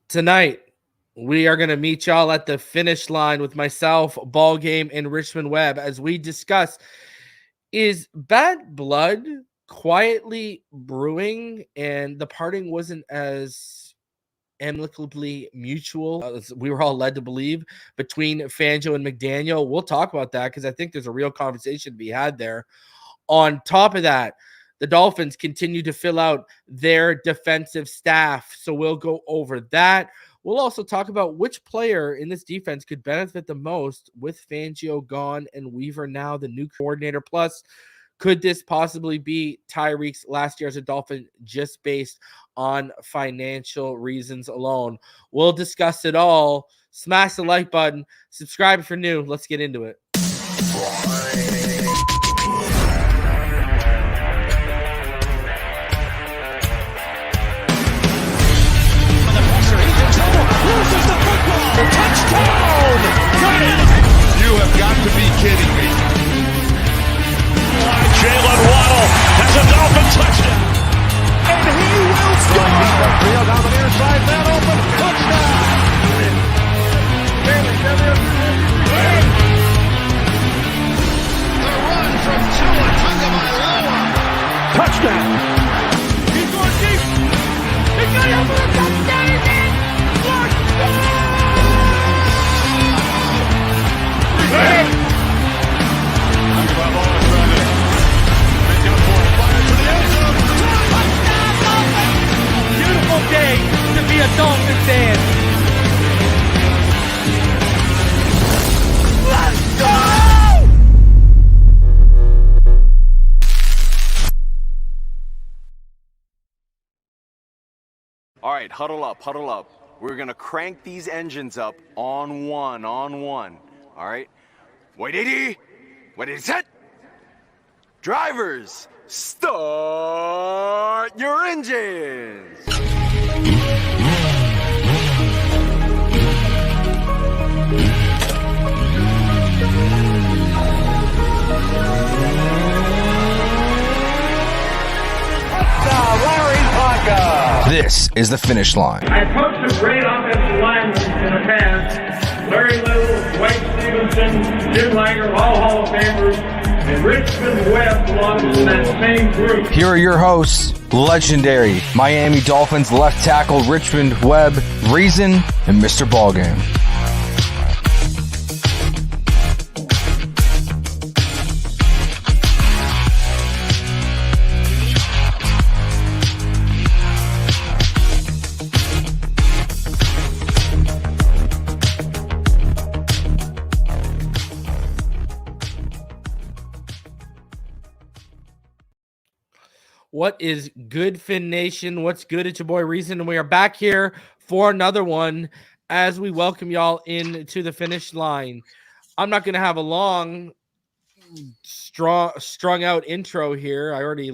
Tonight, we are going to meet y'all at the finish line with myself, BallGame, and Richmond Webb as we discuss, is bad blood quietly brewing and the parting wasn't as amicably mutual as we were all led to believe between Fangio and McDaniel? We'll talk about that because I think there's a real conversation to be had there. On top of that, the Dolphins continue to fill out their defensive staff, so we'll go over that. We'll also talk about which player in this defense could benefit the most with Fangio gone and Weaver now the new coordinator. Plus, could this possibly be Tyreek's last year as a Dolphin just based on financial reasons alone? We'll discuss it all. Smash the like button. Subscribe if you're new. Let's get into it. Touchdown! Got it! You have got to be kidding me. Jalen Waddle has a Dolphin touchdown. And he will score! Field down the near side, man open, touchdown! The run from Tua Tagovailoa. Touchdown! He's going deep. He's got it for a touchdown again! Touchdown! Beautiful day to be a Dolphin fan. Let's go! All right, huddle up, huddle up. We're gonna crank these engines up on one. All right? Wait, 80. Wait, set. Drivers, start your engines. This is the finish line. I coached some great offensive linemen in the past. Larry Little, Dwight Stevenson, Jim Langer, all Hall of Famers, and Richmond Webb belongs to that same group. Here are your hosts, legendary Miami Dolphins left tackle Richmond Webb, Reason, and Mr. BallGame. What is good, Fin Nation? What's good? It's your boy Reason, and we are back here for another one as we welcome y'all into the finish line. I'm not going to have a long, strung out intro here. I already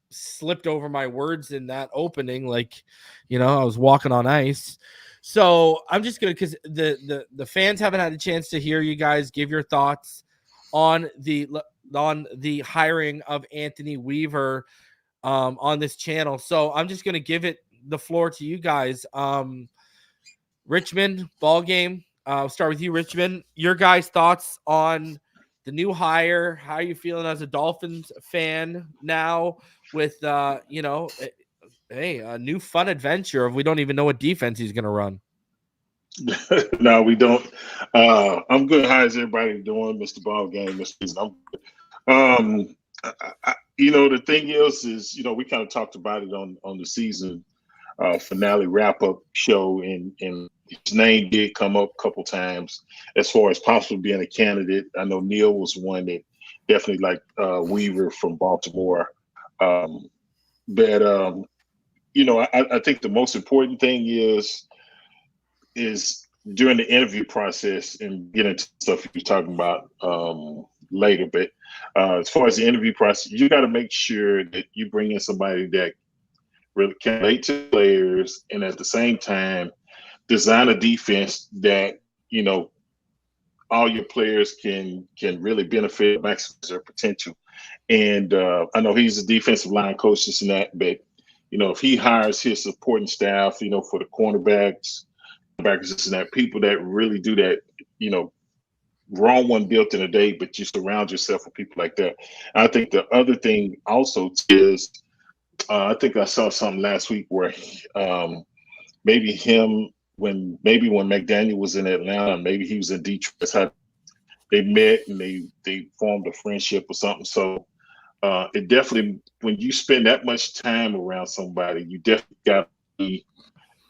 slipped over my words in that opening, I was walking on ice. So I'm just going to, because the fans haven't had a chance to hear you guys give your thoughts on the hiring of Anthony Weaver on this channel. So I'm just going to give the floor to you guys. Richmond, BallGame. I'll start with you, Richmond. Your guys' thoughts on the new hire. How are you feeling as a Dolphins fan now with, a new fun adventure of we don't even know what defense he's going to run? No, we don't. I'm good. How is everybody doing, Mr. BallGame? I'm good. The thing is, we kind of talked about it on the season finale wrap-up show, and his name did come up a couple times as far as possibly being a candidate. I know Neil was one that definitely liked Weaver from Baltimore. I think the most important thing is during the interview process, and get into stuff you're talking about later, but as far as the interview process, you got to make sure that you bring in somebody that really can relate to players, and at the same time design a defense that all your players can really benefit, maximize their potential. And I know he's a defensive line coach, this and that, but if he hires his supporting staff, for the cornerbacks, backers, this and that, people that really do that, wrong one built in a day, but you surround yourself with people like that. I think the other thing also is, I think I saw something last week where maybe when McDaniel was in Atlanta, maybe he was in Detroit, that's how they met and they formed a friendship or something. So it definitely, when you spend that much time around somebody, you definitely got to be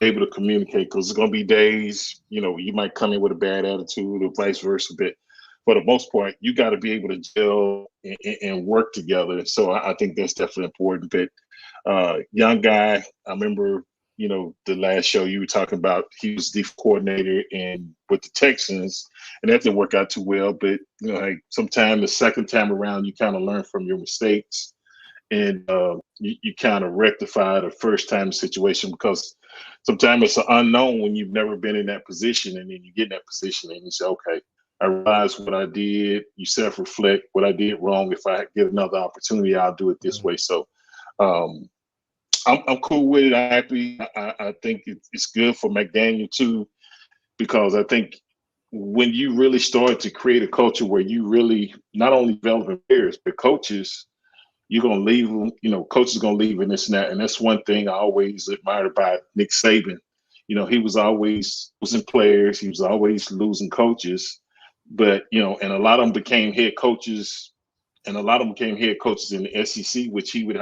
able to communicate, because there's going to be days, you might come in with a bad attitude or vice versa, but for the most part, you got to be able to gel and work together. So I think that's definitely important. But young guy, I remember, the last show you were talking about, he was defense coordinator and with the Texans, and that didn't work out too well. But like sometimes the second time around, you kind of learn from your mistakes, and you kind of rectify the first time situation, because sometimes it's an unknown when you've never been in that position, and then you get in that position and you say, okay, I realize what I did. You self-reflect what I did wrong. If I get another opportunity, I'll do it this way. So I'm cool with it. I'm happy. I think it's good for McDaniel too, because I think when you really start to create a culture where you really not only developing players, but coaches, you're going to leave them, coaches are going to leave and this and that. And that's one thing I always admired about Nick Saban. He was always losing players. He was always losing coaches. But, and a lot of them became head coaches, and a lot of them became head coaches in the SEC, which he would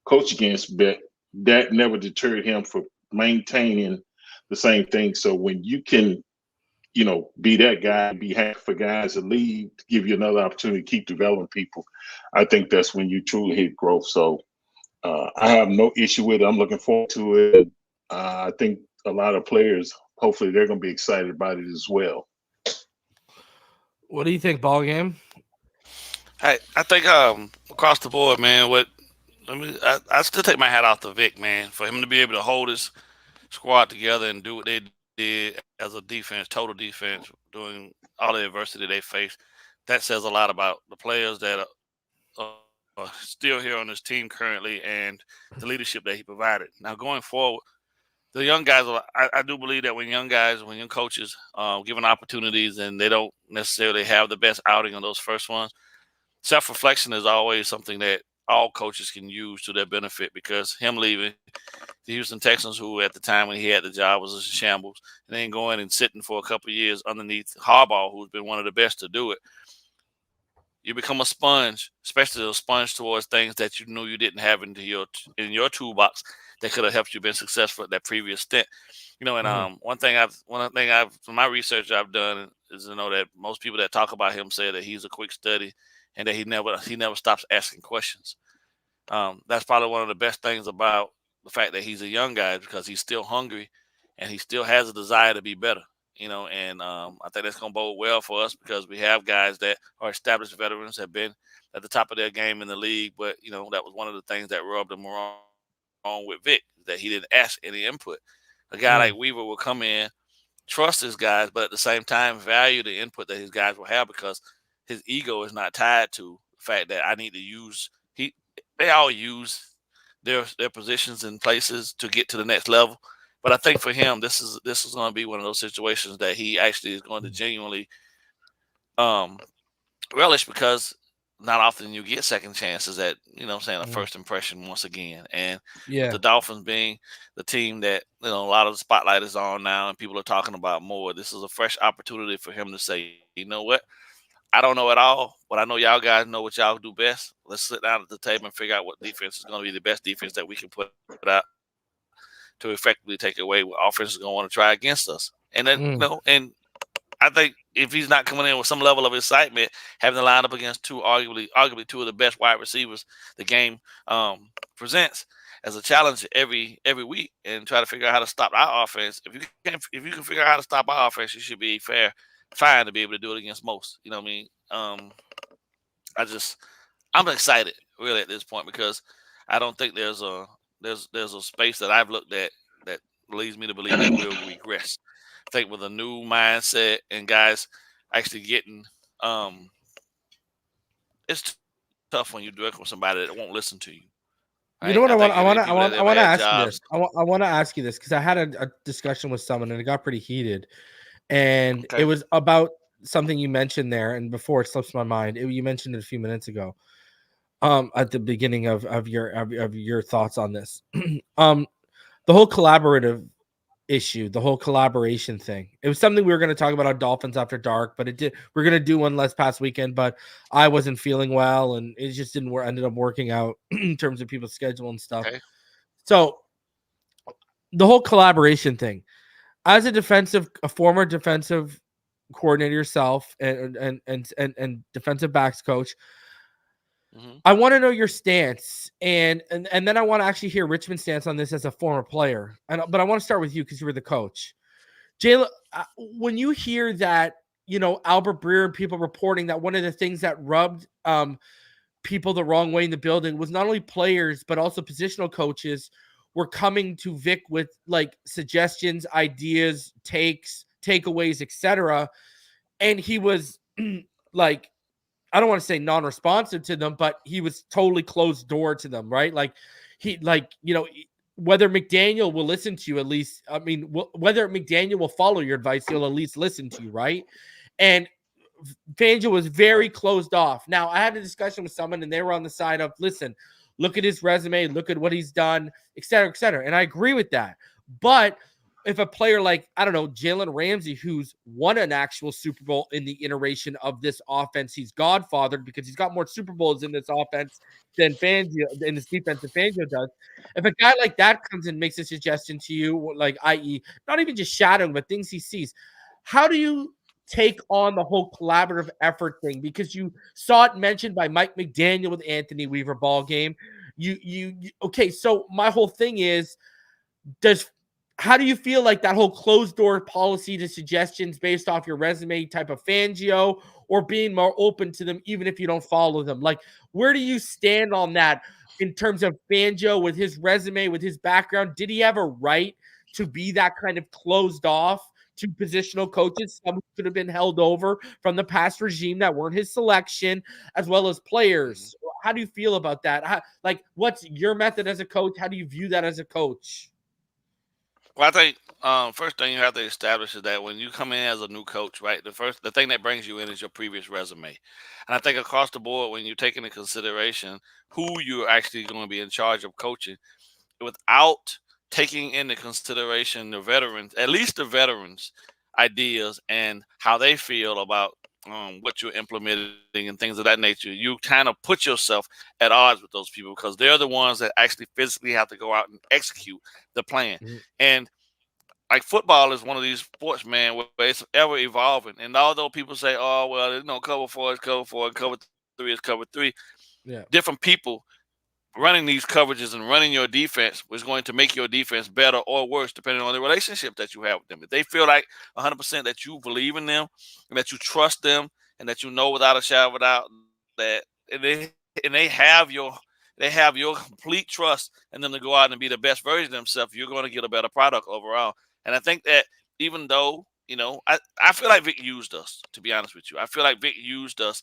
coach against. But that never deterred him from maintaining the same thing. So when you can, be that guy, be happy for guys to leave, to give you another opportunity to keep developing people, I think that's when you truly hit growth. So I have no issue with it. I'm looking forward to it. I think a lot of players, hopefully, they're going to be excited about it as well. What do you think, BallGame? I think across the board, man. I still take my hat off to Vic, man, for him to be able to hold his squad together and do what they did as a defense, total defense, doing all the adversity they faced. That says a lot about the players that are still here on this team currently and the leadership that he provided. Now, going forward, the young guys, I do believe that when young coaches given opportunities and they don't necessarily have the best outing on those first ones, self-reflection is always something that all coaches can use to their benefit, because him leaving the Houston Texans, who at the time when he had the job was a shambles, and then going and sitting for a couple of years underneath Harbaugh, who's been one of the best to do it, you become a sponge, especially a sponge towards things that you knew you didn't have in your toolbox that could have helped you been successful at that previous stint. And one thing from my research I've done is to know that most people that talk about him say that he's a quick study and that he never stops asking questions. That's probably one of the best things about the fact that he's a young guy, because he's still hungry and he still has a desire to be better. And I think that's going to bode well for us, because we have guys that are established veterans, have been at the top of their game in the league. But, that was one of the things that rubbed him wrong with Vic, that he didn't ask any input. A guy like Weaver will come in, trust his guys, but at the same time value the input that his guys will have, because his ego is not tied to the fact that I need to use – they all use their positions and places to get to the next level. But I think for him, this is going to be one of those situations that he actually is going to genuinely relish, because not often you get second chances at, a first impression once again. And the Dolphins being the team that, a lot of the spotlight is on now and people are talking about more, this is a fresh opportunity for him to say, you know what? I don't know it all, but I know y'all guys know what y'all do best. Let's sit down at the table and figure out what defense is going to be the best defense that we can put out to effectively take away what offense is going to want to try against us. And then, and I think if he's not coming in with some level of excitement, having to line up against arguably two of the best wide receivers the game presents as a challenge every week, and try to figure out how to stop our offense. If you can figure out how to stop our offense, you should be fine to be able to do it against most. You know what I mean? I'm excited really at this point, because I don't think there's a space that I've looked at that leads me to believe that we'll regress. I think with a new mindset and guys actually getting it's tough when you direct with somebody that won't listen to you. You know what I I want? think I want to. I people want. that I ever want to had ask you jobs. this. I want to ask you this because I had a discussion with someone and it got pretty heated, and it Okay. was about something you mentioned there. And before it slips my mind, you mentioned it a few minutes ago. At the beginning of your thoughts on this, the whole collaborative issue, the whole collaboration thing. It was something we were going to talk about on Dolphins After Dark, but we're going to do one last past weekend, but I wasn't feeling well and it just didn't work. Ended up working out in terms of people's schedule and stuff. Okay. So the whole collaboration thing, as a former defensive coordinator yourself and defensive backs coach, I want to know your stance, and then I want to actually hear Richmond's stance on this as a former player. But I want to start with you because you were the coach. Jayla, when you hear that, Albert Breer and people reporting that one of the things that rubbed people the wrong way in the building was not only players but also positional coaches were coming to Vic with like suggestions, ideas, takeaways, etc. And he was like, I don't want to say non-responsive to them, but he was totally closed door to them, right? Like whether McDaniel will listen to you, at least, I mean, whether McDaniel will follow your advice, he'll at least listen to you, right? And Fangio was very closed off. Now, I had a discussion with someone and they were on the side of, listen, look at his resume, look at what he's done, et cetera, et cetera. And I agree with that. But if a player like, I don't know, Jalen Ramsey, who's won an actual Super Bowl in the iteration of this offense, he's godfathered because he's got more Super Bowls in this offense than Fangio, in this defense than Fangio does. If a guy like that comes and makes a suggestion to you, like, i.e., not even just shadowing, but things he sees, how do you take on the whole collaborative effort thing? Because you saw it mentioned by Mike McDaniel with Anthony Weaver BallGame. Okay, so my whole thing is, how do you feel like that whole closed door policy to suggestions based off your resume type of Fangio, or being more open to them even if you don't follow them? Like, where do you stand on that in terms of Fangio with his resume, with his background? Did he have a right to be that kind of closed off to positional coaches? Some could have been held over from the past regime that weren't his selection, as well as players. How do you feel about that? What's your method as a coach? How do you view that as a coach? Well, I think first thing you have to establish is that when you come in as a new coach, right, the thing that brings you in is your previous resume. And I think across the board, when you take into consideration who you're actually going to be in charge of coaching, without taking into consideration the veterans, at least the veterans' ideas and how they feel about what you're implementing and things of that nature, you kind of put yourself at odds with those people because they're the ones that actually physically have to go out and execute the plan. And like football is one of these sports, man, where it's ever evolving. And although people say, "Oh, well, cover 4 is cover 4, and cover 3 is cover 3," Yeah, different people running these coverages and running your defense was going to make your defense better or worse depending on the relationship that you have with them. If they feel like 100% that you believe in them and that you trust them and that you know without a shadow of a doubt that they have your complete trust in them to go out and be the best version of themselves, you're going to get a better product overall. And I think that even though, I feel like Vic used us, to be honest with you. I feel like Vic used us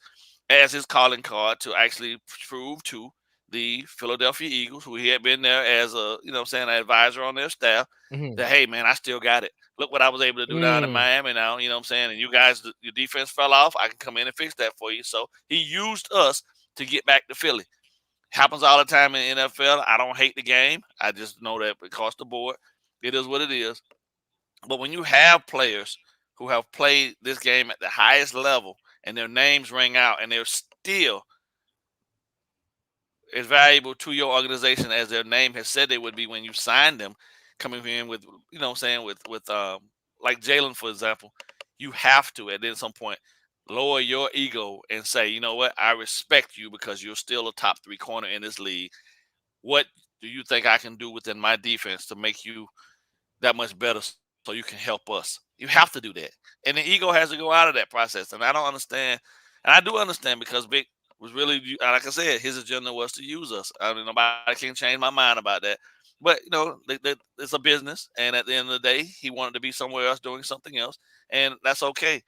as his calling card to actually prove to the Philadelphia Eagles, who he had been there as an advisor on their staff, that, hey, man, I still got it. Look what I was able to do down in Miami now, and you guys, your defense fell off. I can come in and fix that for you. So he used us to get back to Philly. Happens all the time in NFL. I don't hate the game. I just know that across the board, it is what it is. But when you have players who have played this game at the highest level and their names ring out and they're still as valuable to your organization as their name has said they would be when you signed them, coming in with, like Jalen, for example, you have to at some point lower your ego and say, you know what, I respect you because you're still a top 3 corner in this league. What do you think I can do within my defense to make you that much better so you can help us? You have to do that. And the ego has to go out of that process. And I don't understand. And I do understand because Vic was really, like I said, his agenda was to use us. I mean, nobody can change my mind about that. But, it's a business. And at the end of the day, he wanted to be somewhere else doing something else. And that's okay.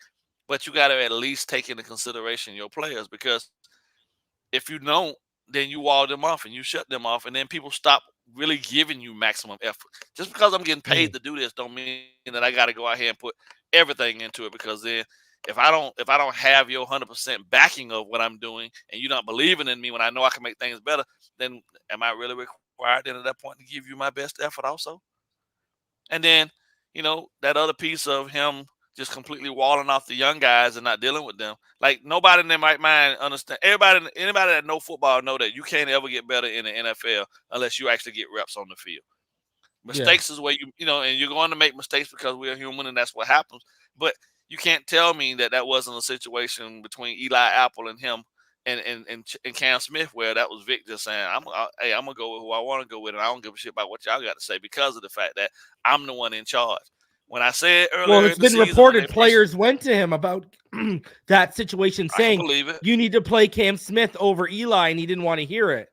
But you got to at least take into consideration your players, because if you don't, then you wall them off and you shut them off, and then people stop really giving you maximum effort. Just because I'm getting paid to do this don't mean that I got to go out here and put everything into it, because then if I don't have your 100% backing of what I'm doing, and you're not believing in me when I know I can make things better, then am I really required then at that point to give you my best effort also? And then, that other piece of him just completely walling off the young guys and not dealing with them. Like, nobody in their right mind understand. Anybody that know football know that you can't ever get better in the NFL unless you actually get reps on the field. Mistakes is where and you're going to make mistakes because we're human and that's what happens. But you can't tell me that wasn't a situation between Eli Apple and him and Cam Smith where that was Vic just saying, I'm gonna go with who I want to go with, and I don't give a shit about what y'all got to say because of the fact that I'm the one in charge. When I said earlier, well, it's been reported players went to him about that situation, saying you need to play Cam Smith over Eli, and he didn't want to hear it.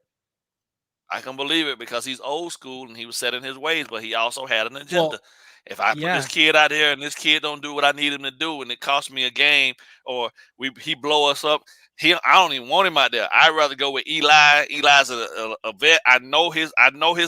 I can believe it because he's old school and he was set in his ways, but he also had an agenda. Well, if I put this kid out there and this kid don't do what I need him to do, and it costs me a game, or he blow us up, I don't even want him out there. I'd rather go with Eli. Eli's a vet. I know his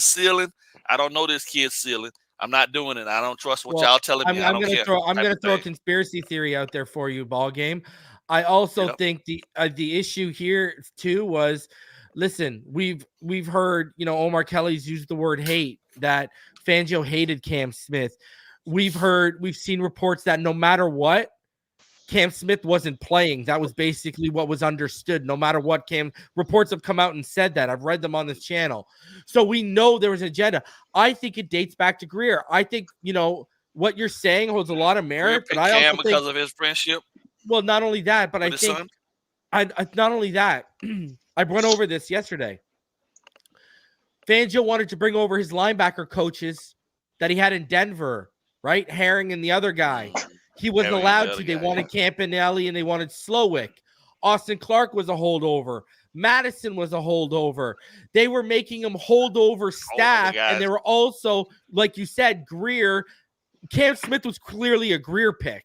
ceiling. I don't know this kid's ceiling. I'm not doing it. I don't trust what y'all telling me. I'm going to throw a conspiracy theory out there for you, BallGame. I also think the issue here too was, listen, we've heard, Omar Kelly's used the word hate, that Fangio hated Cam Smith. We've seen reports that no matter what, Cam Smith wasn't playing. That was basically what was understood. No matter what, reports have come out and said that. I've read them on this channel. So we know there was an agenda. I think it dates back to Greer. I think, what you're saying holds a lot of merit. But I also because of his friendship. Well, not only that, but I think not only that, I went over this yesterday. Fangio wanted to bring over his linebacker coaches that he had in Denver, right? Herring and the other guy. He wasn't allowed to. They wanted Campanelli and they wanted Slowik. Austin Clark was a holdover. Madison was a holdover. They were making him holdover staff, and they were also, like you said, Greer. Cam Smith was clearly a Greer pick,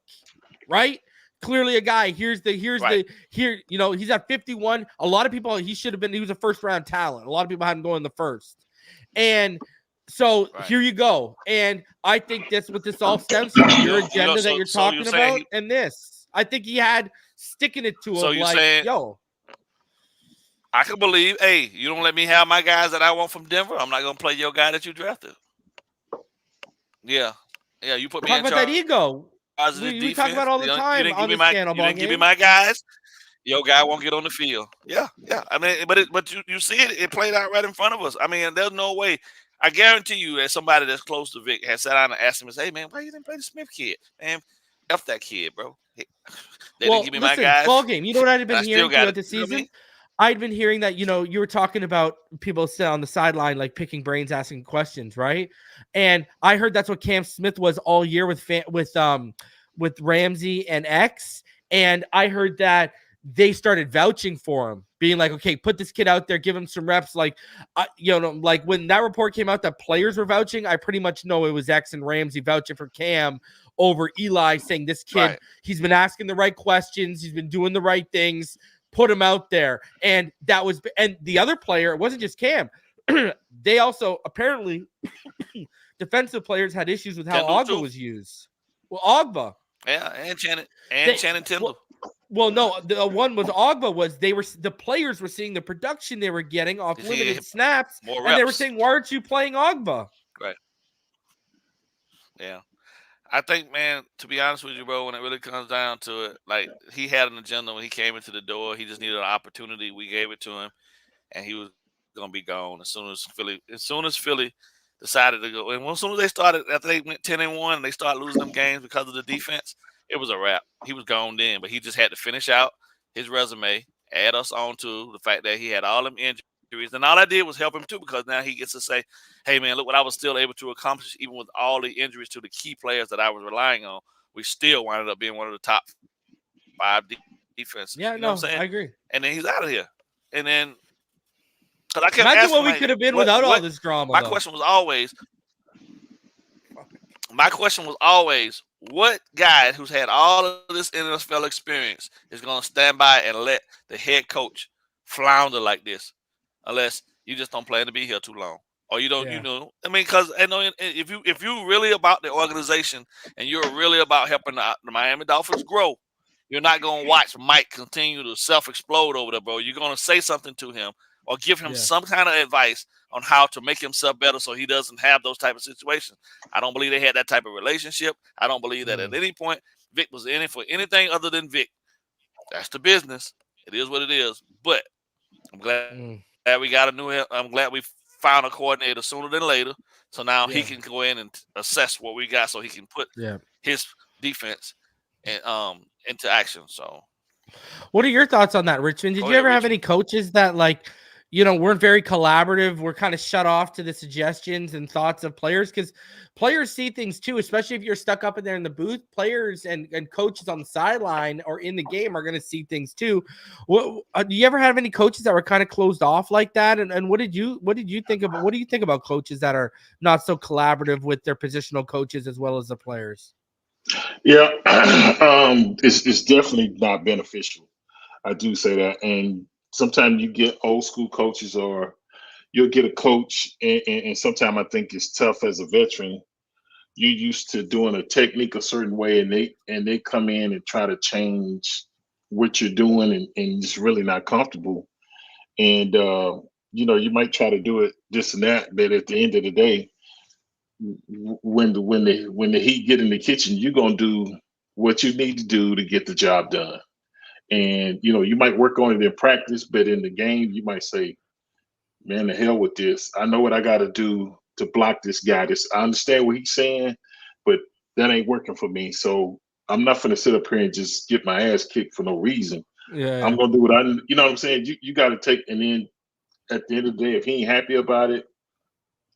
right? Clearly a guy. He's at 51. A lot of people, he was a first round talent. A lot of people had him going in the first. And so here you go. And I think that's what this all stems from. Your agenda that you're talking about, and this. I think he had sticking it to him. So you're saying, I can believe, hey, you don't let me have my guys that I want from Denver, I'm not going to play your guy that you drafted. Yeah. Yeah, you put me in charge. Talk about that ego. We talk about all the time on this channel. You didn't give me my guys. Your guy won't get on the field. Yeah. I mean, but you see it played out right in front of us. I mean, there's no way. I guarantee you that somebody that's close to Vic has sat down and asked him and say, hey, man, why you didn't play the Smith kid? Man, F that kid, bro. They didn't give me my guys. BallGame. You know what I'd been hearing throughout the season? I'd been hearing that, you were talking about people sit on the sideline, like picking brains, asking questions, right? And I heard that's what Cam Smith was all year with Ramsey and X. And I heard that they started vouching for him, being like, okay, put this kid out there, give him some reps. Like, like when that report came out that players were vouching, I pretty much know it was X and Ramsey vouching for Cam over Eli, saying this kid, he's been asking the right questions, he's been doing the right things, put him out there. And the other player, it wasn't just Cam. They also apparently defensive players had issues with how Ogba was used. Well, Ogba. Yeah, and Channing Tindall. Well, no, the one was Ogba the players were seeing the production they were getting off limited snaps, and they were saying, why aren't you playing Ogba? Right. Yeah. I think, man, to be honest with you, bro, when it really comes down to it, like, he had an agenda when he came into the door. He just needed an opportunity. We gave it to him, and he was going to be gone as soon as Philly decided to go. And as soon as they started, after they went 10-1, and they started losing them games because of the defense, it was a wrap. He was gone then, but he just had to finish out his resume, add us on to the fact that he had all them injuries. And all I did was help him too, because now he gets to say, hey, man, look what I was still able to accomplish, even with all the injuries to the key players that I was relying on. We still wound up being one of the top 5 defenses. Yeah, you know what I'm saying? I agree. And then he's out of here. And then, because I kept imagine asking, what we could have been without all this drama. My question was always, what guy who's had all of this NFL experience is going to stand by and let the head coach flounder like this? unless you just don't plan to be here too long. Or you don't, Yeah. I mean, because I know if you really about the organization and you're really about helping the Miami Dolphins grow, you're not going to watch Mike continue to self-explode over there, bro. You're going to say something to him or give him some kind of advice on how to make himself better so he doesn't have those type of situations. I don't believe they had that type of relationship. I don't believe that at any point Vic was in it for anything other than Vic. That's the business. It is what it is. But I'm glad we got a new. I'm glad we found a coordinator sooner than later. So now he can go in and assess what we got, so he can put his defense and into action. So, what are your thoughts on that, Richmond? Did you ever have any coaches that weren't very collaborative? We're kind of shut off to the suggestions and thoughts of players, because players see things too, especially if you're stuck up in there in the booth. Players and coaches on the sideline or in the game are going to see things too. Do you ever have any coaches that were kind of closed off like that? And what did you think about? What do you think about coaches that are not so collaborative with their positional coaches as well as the players? Yeah, it's definitely not beneficial. I do say that, and sometimes you get old school coaches, or you'll get a coach, and sometimes I think it's tough as a veteran. You're used to doing a technique a certain way, and they come in and try to change what you're doing, and it's really not comfortable. And you might try to do it this and that, but at the end of the day, when the heat get in the kitchen, you're gonna do what you need to do to get the job done. And you might work on it in practice, but in the game, you might say, "Man, the hell with this! I know what I got to do to block this guy. I understand what he's saying, but that ain't working for me. So I'm not going to sit up here and just get my ass kicked for no reason. I'm gonna do what you know what I'm saying. You got to take, and then at the end of the day, if he ain't happy about it,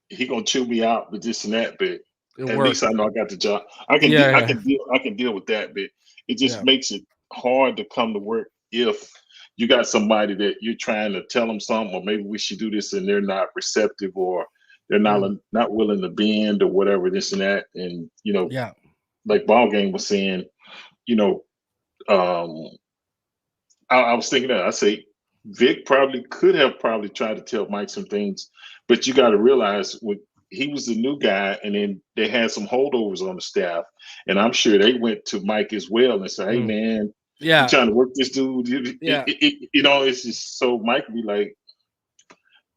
he gonna chew me out with this and that. But at least I know I got the job. I can deal with that. But it just makes it hard to come to work if you got somebody that you're trying to tell them something, or maybe we should do this, and they're not receptive, or they're not willing to bend, or whatever, this and that. And like BallGame was saying, I was thinking that I say Vic could have tried to tell Mike some things, but you got to realize he was the new guy, and then they had some holdovers on the staff, and I'm sure they went to Mike as well and said, "Hey, man, you trying to work this dude?" It's just so Mike would be like,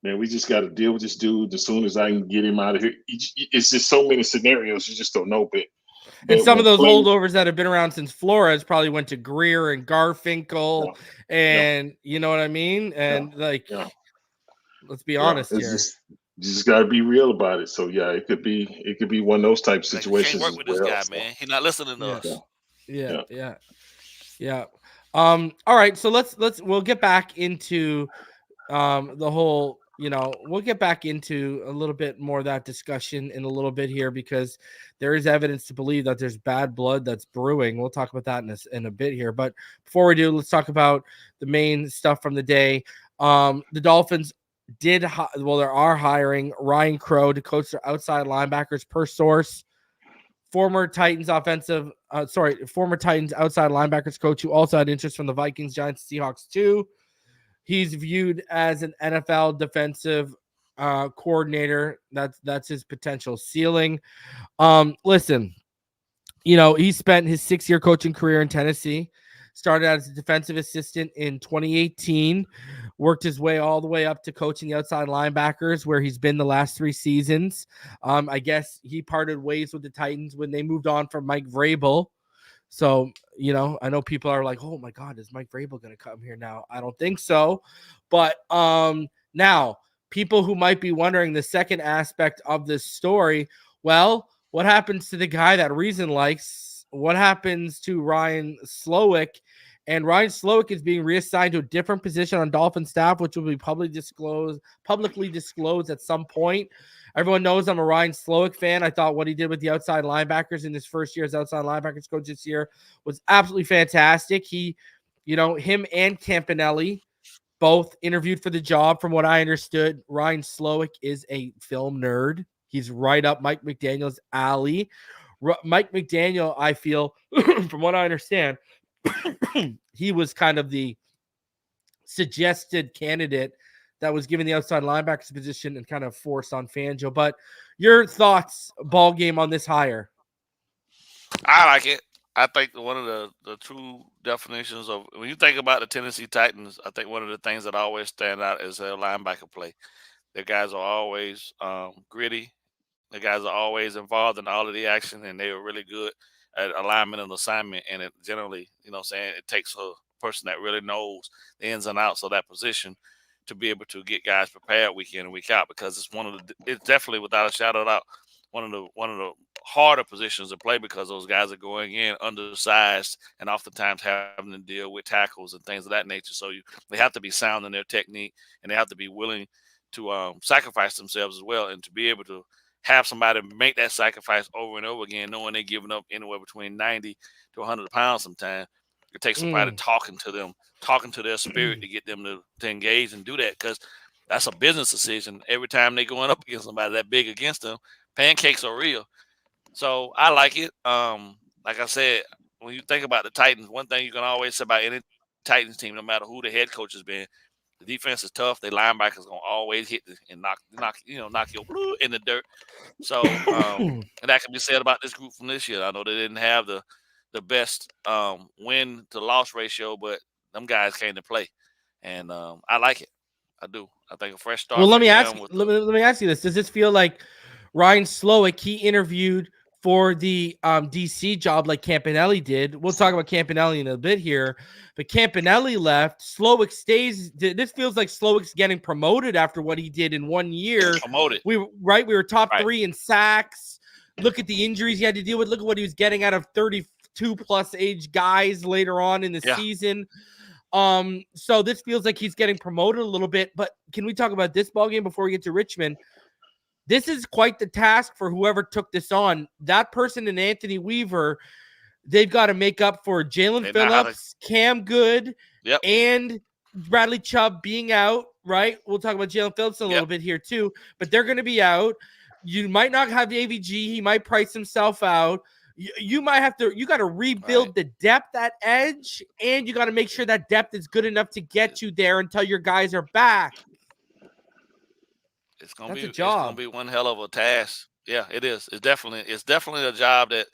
"Man, we just got to deal with this dude as soon as I can get him out of here." It's just so many scenarios you just don't know. And some of those holdovers that have been around since Flores probably went to Greer and Garfinkel, and you know what I mean? And let's be honest here. You just got to be real about it. So it could be one of those type of situations. Can't work with this guy, man. He's not listening to us. Yeah. All right. So we'll get back into the whole. We'll get back into a little bit more of that discussion in a little bit here, because there is evidence to believe that there's bad blood that's brewing. We'll talk about that in a bit here. But before we do, let's talk about the main stuff from the day. The Dolphins they are hiring Ryan Crow to coach their outside linebackers per source. Former Titans outside linebackers coach who also had interest from the Vikings, Giants, Seahawks too. He's viewed as an NFL defensive coordinator. That's his potential ceiling. Listen, he spent his 6-year coaching career in Tennessee. Started as a defensive assistant in 2018, worked his way all the way up to coaching the outside linebackers, where he's been the last 3 seasons. I guess he parted ways with the Titans when they moved on from Mike Vrabel. So, I know people are like, "Oh my God, is Mike Vrabel going to come here now?" I don't think so. But now, people who might be wondering the second aspect of this story, well, what happens to the guy that Reason likes? What happens to Ryan Slowik? And Ryan Slowik is being reassigned to a different position on Dolphin staff, which will be publicly disclosed at some point. Everyone knows I'm a Ryan Slowik fan. I thought what he did with the outside linebackers in his first year as outside linebackers coach this year was absolutely fantastic. He, him and Campanelli both interviewed for the job. From what I understood, Ryan Slowik is a film nerd. He's right up Mike McDaniel's alley. Mike McDaniel, I feel, from what I understand, he was kind of the suggested candidate that was given the outside linebackers position and kind of forced on Fangio. But your thoughts, ball game, on this hire? I like it. I think one of the true definitions of when you think about the Tennessee Titans, I think one of the things that always stand out is their linebacker play. The guys are always gritty. The guys are always involved in all of the action, and they are really good at alignment and assignment. And it generally, it takes a person that really knows the ins and outs of that position to be able to get guys prepared week in and week out, because it's definitely, without a shadow of a doubt, one of the harder positions to play, because those guys are going in undersized and oftentimes having to deal with tackles and things of that nature. So they have to be sound in their technique, and they have to be willing to sacrifice themselves as well, and to be able to have somebody make that sacrifice over and over again, knowing they're giving up anywhere between 90 to 100 pounds sometimes. It takes somebody talking to them, talking to their spirit to get them to engage and do that, because that's a business decision. Every time they're going up against somebody that big against them, pancakes are real. So I like it. Like I said, when you think about the Titans, one thing you can always say about any Titans team, no matter who the head coach has been, the defense is tough. Their linebackers gonna always hit and knock your blue in the dirt. So and that can be said about this group from this year. I know they didn't have the best win to loss ratio, but them guys came to play, and I like it. I do. I think a fresh start. Well, let me ask you this: does this feel like Ryan Slowik? He interviewed for the DC job like Campanelli did. We'll talk about Campanelli in a bit here, but Campanelli left. Slowik stays. This feels like Slowik's getting promoted after what he did in 1 year. Promoted. We were top 3 in sacks. Look at the injuries he had to deal with. Look at what he was getting out of 32 plus age guys later on in the season. So this feels like he's getting promoted a little bit. But can we talk about this ball game before we get to Richmond? This is quite the task for whoever took this on. That person and Anthony Weaver, they've got to make up for Jalen Phillips, Cam Good, and Bradley Chubb being out, right? We'll talk about Jalen Phillips in a little bit here too, but they're going to be out. You might not have the AVG. He might price himself out. You might have to, you got to rebuild the depth at edge, and you got to make sure that depth is good enough to get you there until your guys are back. It's gonna be one hell of a task. Yeah, it is. It's definitely a job that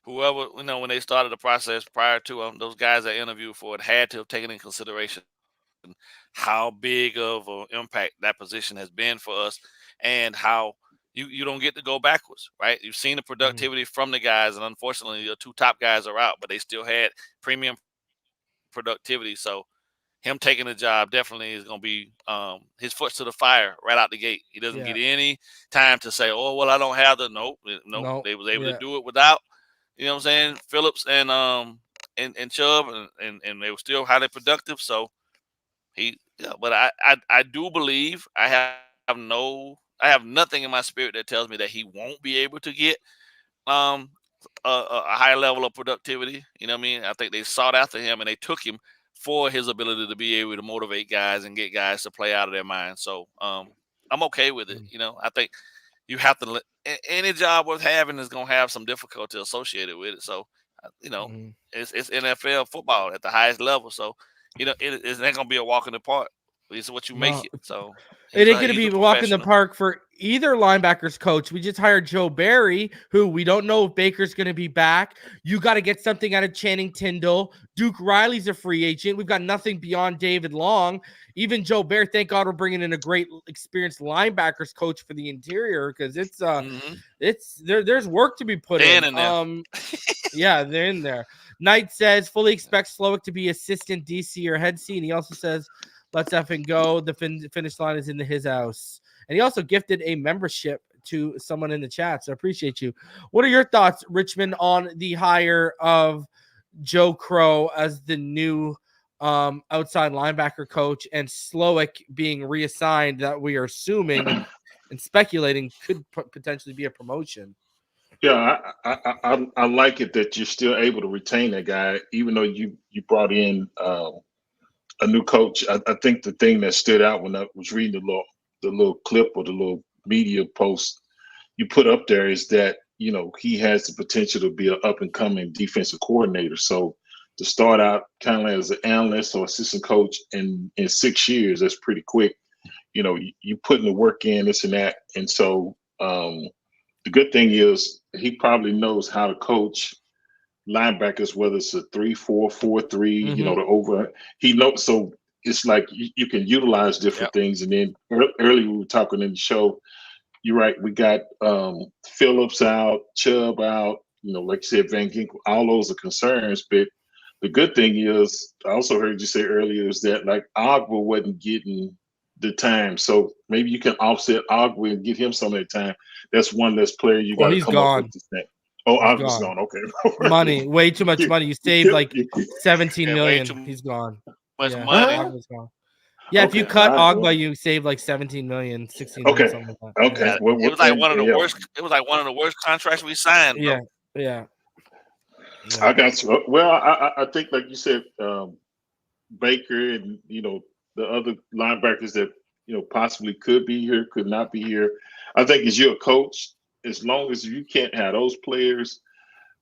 whoever, when they started the process prior to those guys that interviewed for it had to have taken in consideration how big of an impact that position has been for us, and how you don't get to go backwards, right? You've seen the productivity from the guys, and unfortunately the 2 top guys are out, but they still had premium productivity. So him taking the job definitely is going to be his foot to the fire right out the gate. He doesn't get any time to say, "Oh, well, I don't have the." Nope. They was able to do it without, Phillips and Chubb, and they were still highly productive. So but I do believe I have nothing in my spirit that tells me that he won't be able to get a high level of productivity. You know what I mean? I think they sought after him and they took him for his ability to be able to motivate guys and get guys to play out of their minds. So I'm okay with it. I think you have to any job worth having is going to have some difficulty associated with it. So, it's NFL football at the highest level. So, it's not going to be a walk in the park. It's what you make it. So it ain't going to be a walk in the park for either linebackers coach. We just hired Joe Barry, who we don't know if Baker's going to be back. You got to get something out of Channing Tindall. Duke Riley's a free agent. We've got nothing beyond David Long. Even Joe Barry, thank God we're bringing in a great experienced linebackers coach for the interior, because there's work to be put in. Yeah, they're in there. Knight says fully expects Slowik to be assistant DC or head C, and he also says, let's effing go. The finish line is into his house. And he also gifted a membership to someone in the chat, so I appreciate you. What are your thoughts, Richmond, on the hire of Joe Crow as the new outside linebacker coach, and Slowik being reassigned that we are assuming and speculating could potentially be a promotion? Yeah, I like it that you're still able to retain that guy, even though you brought in a new coach. I think the thing that stood out when I was reading the little clip or the little media post you put up there is that, he has the potential to be an up and coming defensive coordinator. So to start out kind of as an analyst or assistant coach in 6 years, that's pretty quick. you putting the work in, this and that. And so the good thing is he probably knows how to coach linebackers, whether it's a 3-4, 4-3, the over. He knows, so it's like you can utilize different things. And then earlier we were talking in the show, you're right, we got Phillips out, Chubb out, like you said, Van Ginkel, all those are concerns. But the good thing is, I also heard you say earlier, is that like Ogba wasn't getting the time. So maybe you can offset Ogba and get him some of that time. That's one less player you got to come up with this thing. Oh, Ogba's gone. Okay. Money, way too much money. You saved like 17 million. He's gone. Much money. Ogba's gone. Yeah, if you cut Ogba, you save like 17 million, 16 million, something like that. Okay. Yeah. It was like one of the worst. It was like one of the worst contracts we signed. Bro. Yeah. I got you. Well, I think, like you said, Baker and the other linebackers that possibly could be here, could not be here. I think as you're a coach, as long as you can't have those players,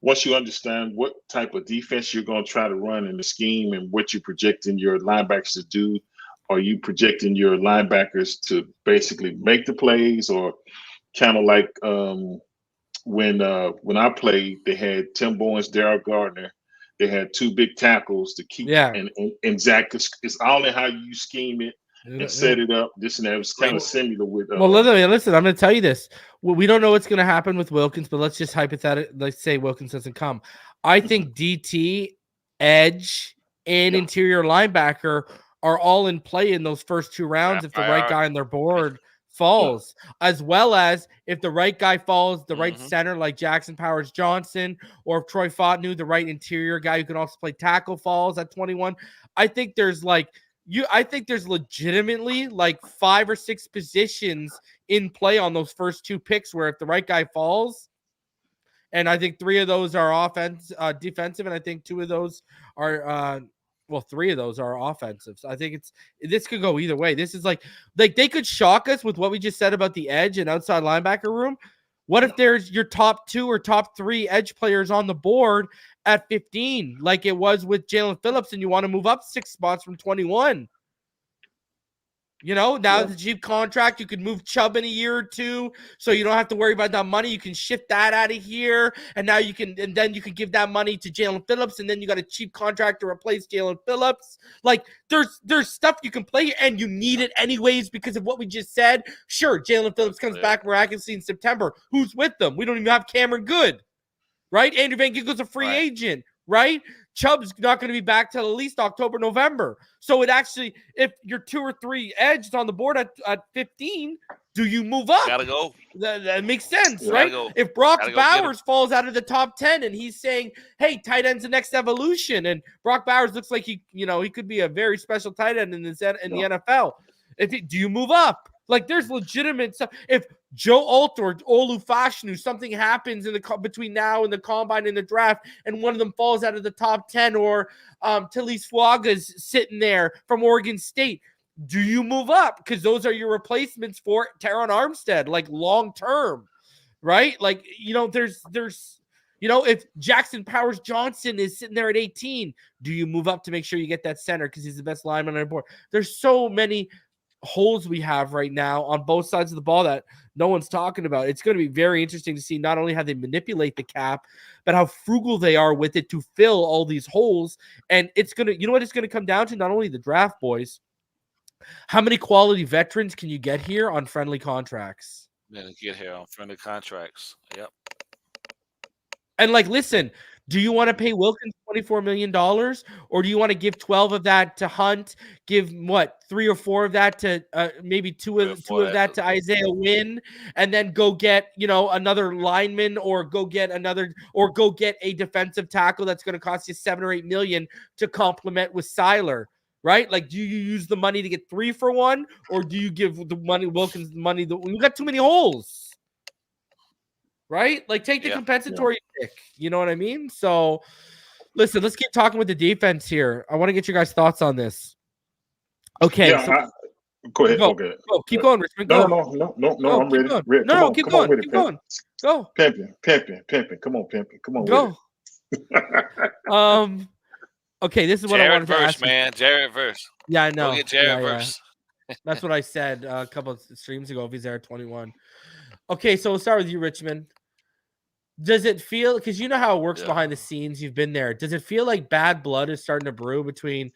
once you understand what type of defense you're going to try to run in the scheme and what you're projecting your linebackers to do, are you projecting your linebackers to basically make the plays, or kind of like when I played, they had Tim Bowens, Darryl Gardner. They had two big tackles to keep, and Zach. It's all in how you scheme it and set it up. This and that. It was kind of similar with. Well, listen. I'm going to tell you this. We don't know what's going to happen with Wilkins, but let's just hypothetically, let's say Wilkins doesn't come. I think DT, edge, and interior linebacker are all in play in those first two rounds if the right guy on their board falls, as well as if the right guy falls, the right center like Jackson Powers Johnson, or if Troy Fontenot, the right interior guy who can also play tackle, falls at 21. I think there's legitimately like 5 or 6 positions in play on those first 2 picks where if the right guy falls, and I think 3 of those are defensive, and I think 2 of those are 3 of those are offensive. So I think this could go either way. This is like they could shock us with what we just said about the edge and outside linebacker room. What if there's your top 2 or top 3 edge players on the board at 15, like it was with Jalen Phillips, and you want to move up 6 spots from 21? Now the cheap contract, you could move Chubb in a year or 2, so you don't have to worry about that money. You can shift that out of here, and then you can give that money to Jalen Phillips, and then you got a cheap contract to replace Jalen Phillips. Like there's stuff you can play, and you need it anyways because of what we just said. Sure, Jalen Phillips comes back miraculously in September. Who's with them? We don't even have Cameron Good, right? Andrew Van Ginkel's a free agent, right? Chubb's not going to be back till at least October, November. So it actually, if you're 2 or 3 edges on the board at 15, do you move up? Gotta go. That makes sense, right? If Brock Bowers falls out of the top 10 and he's saying, hey, tight end's the next evolution, and Brock Bowers looks like he could be a very special tight end in the NFL. Do you move up? Like, there's legitimate stuff. If Joe Alt or Olu Fashanu, something happens between now and the combine and the draft, and one of them falls out of the top 10, or Talise Fuaga's sitting there from Oregon State, do you move up? Because those are your replacements for Teron Armstead, like long term, right? Like, there's if Jackson Powers Johnson is sitting there at 18, do you move up to make sure you get that center because he's the best lineman on the board? There's so many holes we have right now on both sides of the ball that no one's talking about. It's going to be very interesting to see not only how they manipulate the cap, but how frugal they are with it to fill all these holes. And it's going to, what it's going to come down to? Not only the draft, boys, how many quality veterans can you get here on friendly contracts? Get here on friendly contracts. Yep. And listen, do you want to pay Wilkins $24 million, or do you want to give 12 of that to Hunt, give 3 or 4 of that to maybe two of that to Isaiah Wynn, and then go get, another lineman, or go get a defensive tackle that's going to cost you $7 or $8 million to complement with Seiler, right? Like, do you use the money to get 3 for 1, or do you give the money, Wilkins, the money? We've got too many holes. Right? Like, take the compensatory pick. You know what I mean? So, listen, let's get talking with the defense here. I want to get your guys' thoughts on this. Okay. Yeah, go ahead. Go. Keep going, Richmond. Go. No, I'm ready. No, keep going. Keep going. Go. Pimpin'. Come on. Go. Okay, this is what I wanted to ask. Man. Jared Verse. Yeah, I know. Go get Jared Verse. That's what I said a couple of streams ago. If he's there at 21. Okay, so we'll start with you, Richmond. Does it feel, because you know how it works behind the scenes, you've been there, does it feel like bad blood is starting to brew between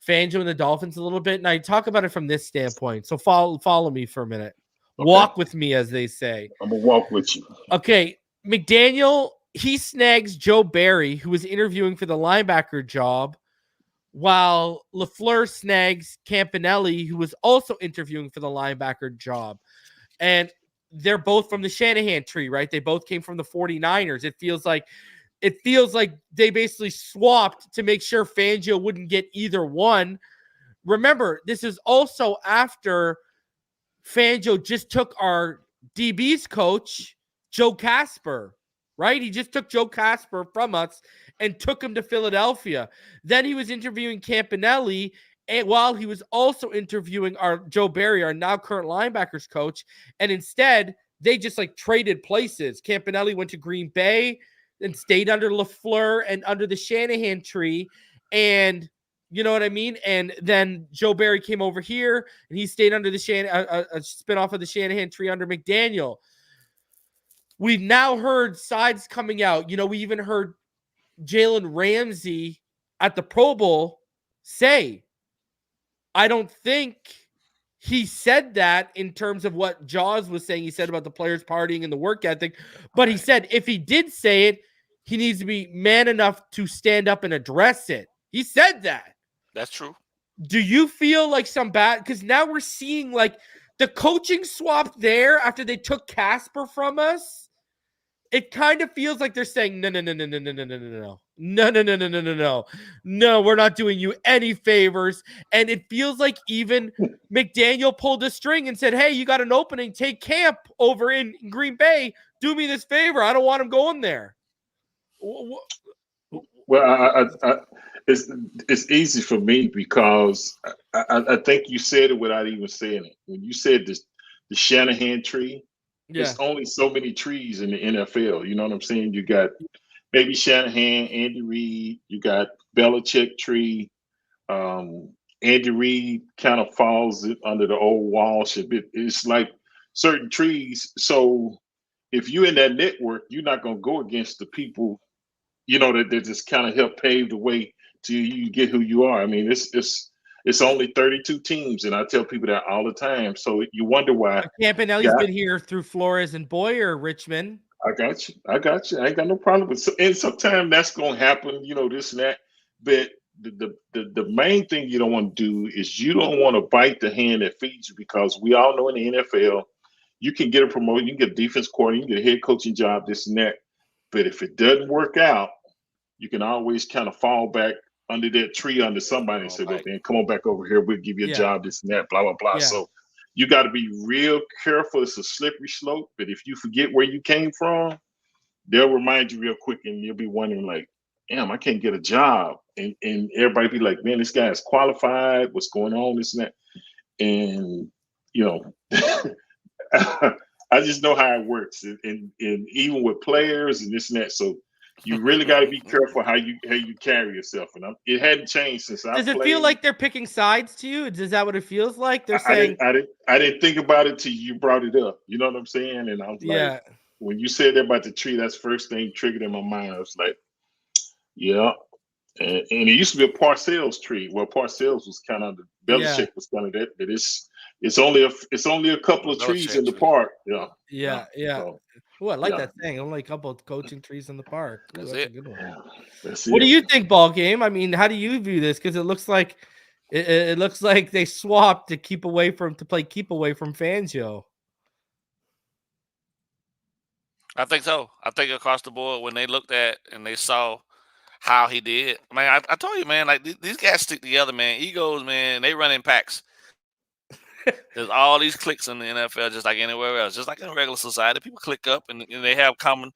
Fangio and the Dolphins a little bit? And I talk about it from this standpoint. So follow me for a minute. Okay. Walk with me, as they say. I'm going to walk with you. Okay, McDaniel, he snags Joe Barry, who was interviewing for the linebacker job, while LaFleur snags Campanelli, who was also interviewing for the linebacker job. And they're both from the Shanahan tree, right? They both came from the 49ers. It feels like they basically swapped to make sure Fangio wouldn't get either one. Remember, this is also after Fangio just took our DB's coach, Joe Casper, right? He just took Joe Casper from us and took him to Philadelphia. Then he was interviewing Campanelli, and while he was also interviewing our Joe Barry, our now current linebackers coach. And instead, they just like traded places. Campanelli went to Green Bay and stayed under LaFleur and under the Shanahan tree. And you know what I mean? And then Joe Barry came over here and he stayed under the a spinoff of the Shanahan tree under McDaniel. We've now heard sides coming out. You know, we even heard Jalen Ramsey at the Pro Bowl say, I don't think he said that in terms of what Jaws was saying. He said about the players partying and the work ethic. But he said if he did say it, he needs to be man enough to stand up and address it. He said that. That's true. Do you feel like some bad? Because now we're seeing like the coaching swap there after they took Casper from us. It kind of feels like they're saying, no, we're not doing you any favors. And it feels like even McDaniel pulled a string and said, hey, you got an opening, take camp over in Green Bay. Do me this favor. I don't want him going there. Well, it's easy for me because I think you said it without even saying it. When you said this, the Shanahan tree, there's only so many trees in the NFL. You know what I'm saying? You got maybe Shanahan, Andy Reid. You got Belichick tree. Andy Reid kind of falls under the old Walsh. It's like certain trees. So if you're in that network, you're not going to go against the people, you know, that just kind of help pave the way to you get who you are. I mean, it's only 32 teams, and I tell people that all the time. So you wonder why. Campanelli's been here through Flores and Boyer, Richmond. I got you. I ain't got no problem with. And sometimes that's going to happen, you know, this and that. But the main thing you don't want to do is you don't want to bite the hand that feeds you, because we all know in the NFL, you can get a promotion, you can get a defense coordinator, you can get a head coaching job, this and that. But if it doesn't work out, you can always kind of fall back under that tree under somebody and say, "Look, man, come on back over here. We'll give you a job, this and that, blah, blah, blah." Yeah. So you got to be real careful. It's a slippery slope. But if you forget where you came from, they'll remind you real quick, and you'll be wondering, like, damn, I can't get a job. And everybody be like, man, this guy is qualified. What's going on, this and that. And, you know, I just know how it works. And even with players and this and that. So you really got to be careful how you carry yourself. And it hadn't changed since I played. Does it feel like they're picking sides to you? Is that what it feels like? They're saying I didn't think about it till you brought it up. You know what I'm saying? And I was like, when you said that about the tree, that's the first thing triggered in my mind. I was like, yeah. And it used to be a Parcells tree. Well, Parcells was kind of the Belichick was kind of that. But it's only a couple of trees in the park. Yeah. So, oh, I like that saying. Only a couple of coaching trees in the park. Ooh, that's a it. good one. That's what do you think, BallGame? I mean, how do you view this? Because it looks like they swapped to keep away from Fangio. I think so. I think across the board, when they looked at and they saw how he did, man, I told you, man, like these guys stick together, man. Egos, man, they run in packs. There's all these cliques in the NFL, just like anywhere else, just like in a regular society. People click up and they have common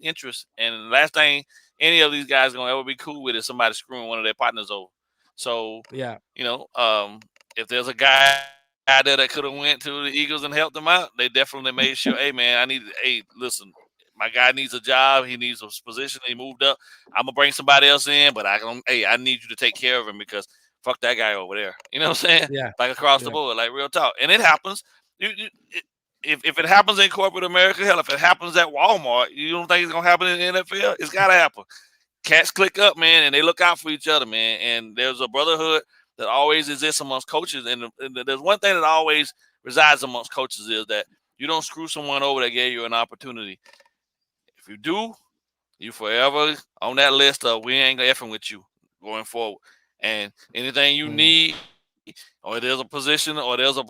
interests. And the last thing any of these guys gonna ever be cool with is somebody screwing one of their partners over. So you know, if there's a guy out there that could have went to the Eagles and helped them out, they definitely made sure, hey man, listen, my guy needs a job, he needs a position, he moved up. I'm gonna bring somebody else in, but I need you to take care of him, because fuck that guy over there. You know what I'm saying? Yeah. Like across the board, like real talk. And it happens. If it happens in corporate America, hell, if it happens at Walmart, you don't think it's gonna happen in the NFL? It's gotta happen. Cats click up, man, and they look out for each other, man. And there's a brotherhood that always exists amongst coaches. And there's one thing that always resides amongst coaches is that you don't screw someone over that gave you an opportunity. If you do, you forever on that list of we ain't effing with you going forward. And anything you need, or there's a position, or there's a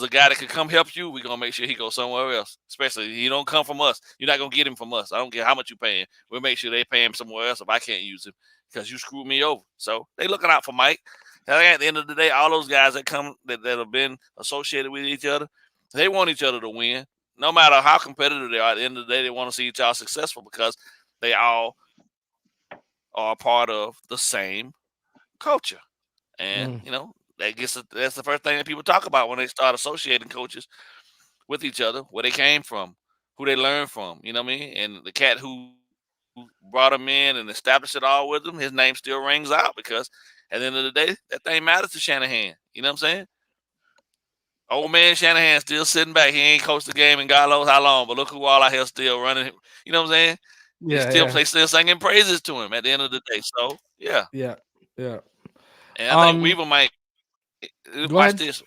guy that can come help you, we're gonna make sure he goes somewhere else. Especially he don't come from us. You're not gonna get him from us. I don't care how much you pay him. We'll make sure they pay him somewhere else if I can't use him because you screwed me over. So they looking out for Mike. And at the end of the day, all those guys that come that have been associated with each other, they want each other to win. No matter how competitive they are, at the end of the day, they want to see each other successful because they all are part of the same culture. And, that's the first thing that people talk about when they start associating coaches with each other, where they came from, who they learned from, you know what I mean? And the cat who brought him in and established it all with him, his name still rings out because at the end of the day, that thing matters to Shanahan. You know what I'm saying? Old man Shanahan still sitting back. He ain't coached the game in God knows how long, but look who all out here still running. You know what I'm saying? Yeah, They still singing praises to him at the end of the day. So, yeah. Yeah. And I think Weaver might watch this.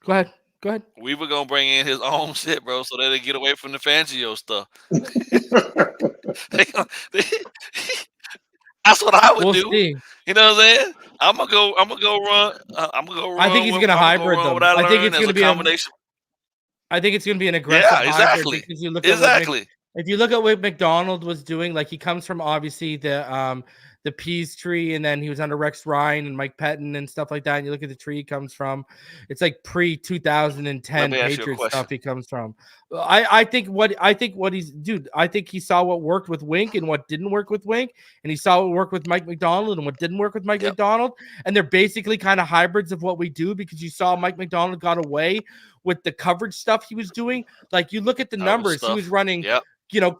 Go ahead. Weaver gonna bring in his own shit, bro, so that they get away from the Fangio stuff. That's what I would do. See. You know what I'm saying? I'm gonna go run. I think he's gonna hybrid them. I think it's gonna be a combination. I think it's gonna be an aggressive hybrid. Exactly. Exactly. If you look at what McDonald was doing, like he comes from obviously the Peas tree, and then he was under Rex Ryan and Mike Pettin and stuff like that. And you look at the tree he comes from, it's like pre-2010 Patriots stuff he comes from. I think he saw what worked with Wink and what didn't work with Wink, and he saw what worked with Mike McDonald and what didn't work with Mike McDonald. And they're basically kind of hybrids of what we do, because you saw Mike McDonald got away with the coverage stuff he was doing. Like you look at the numbers, he was running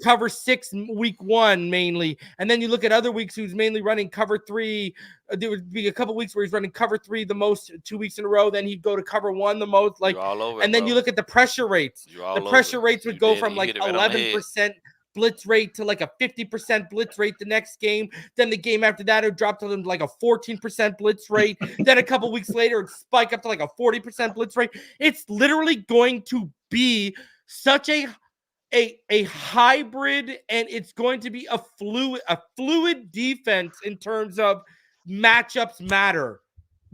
cover 6 week 1 mainly, and then you look at other weeks he was mainly running cover 3. There would be a couple weeks where he's running cover 3 the most 2 weeks in a row, then he'd go to cover 1 the most, like, and then you look at the pressure rates. The pressure rates would go from like 11% blitz rate to like a 50% blitz rate the next game. Then the game after that, it would drop to like a 14% blitz rate. Then a couple weeks later, it'd spike up to like a 40% blitz rate. It's literally going to be such a hybrid, and it's going to be a fluid defense in terms of matchups matter.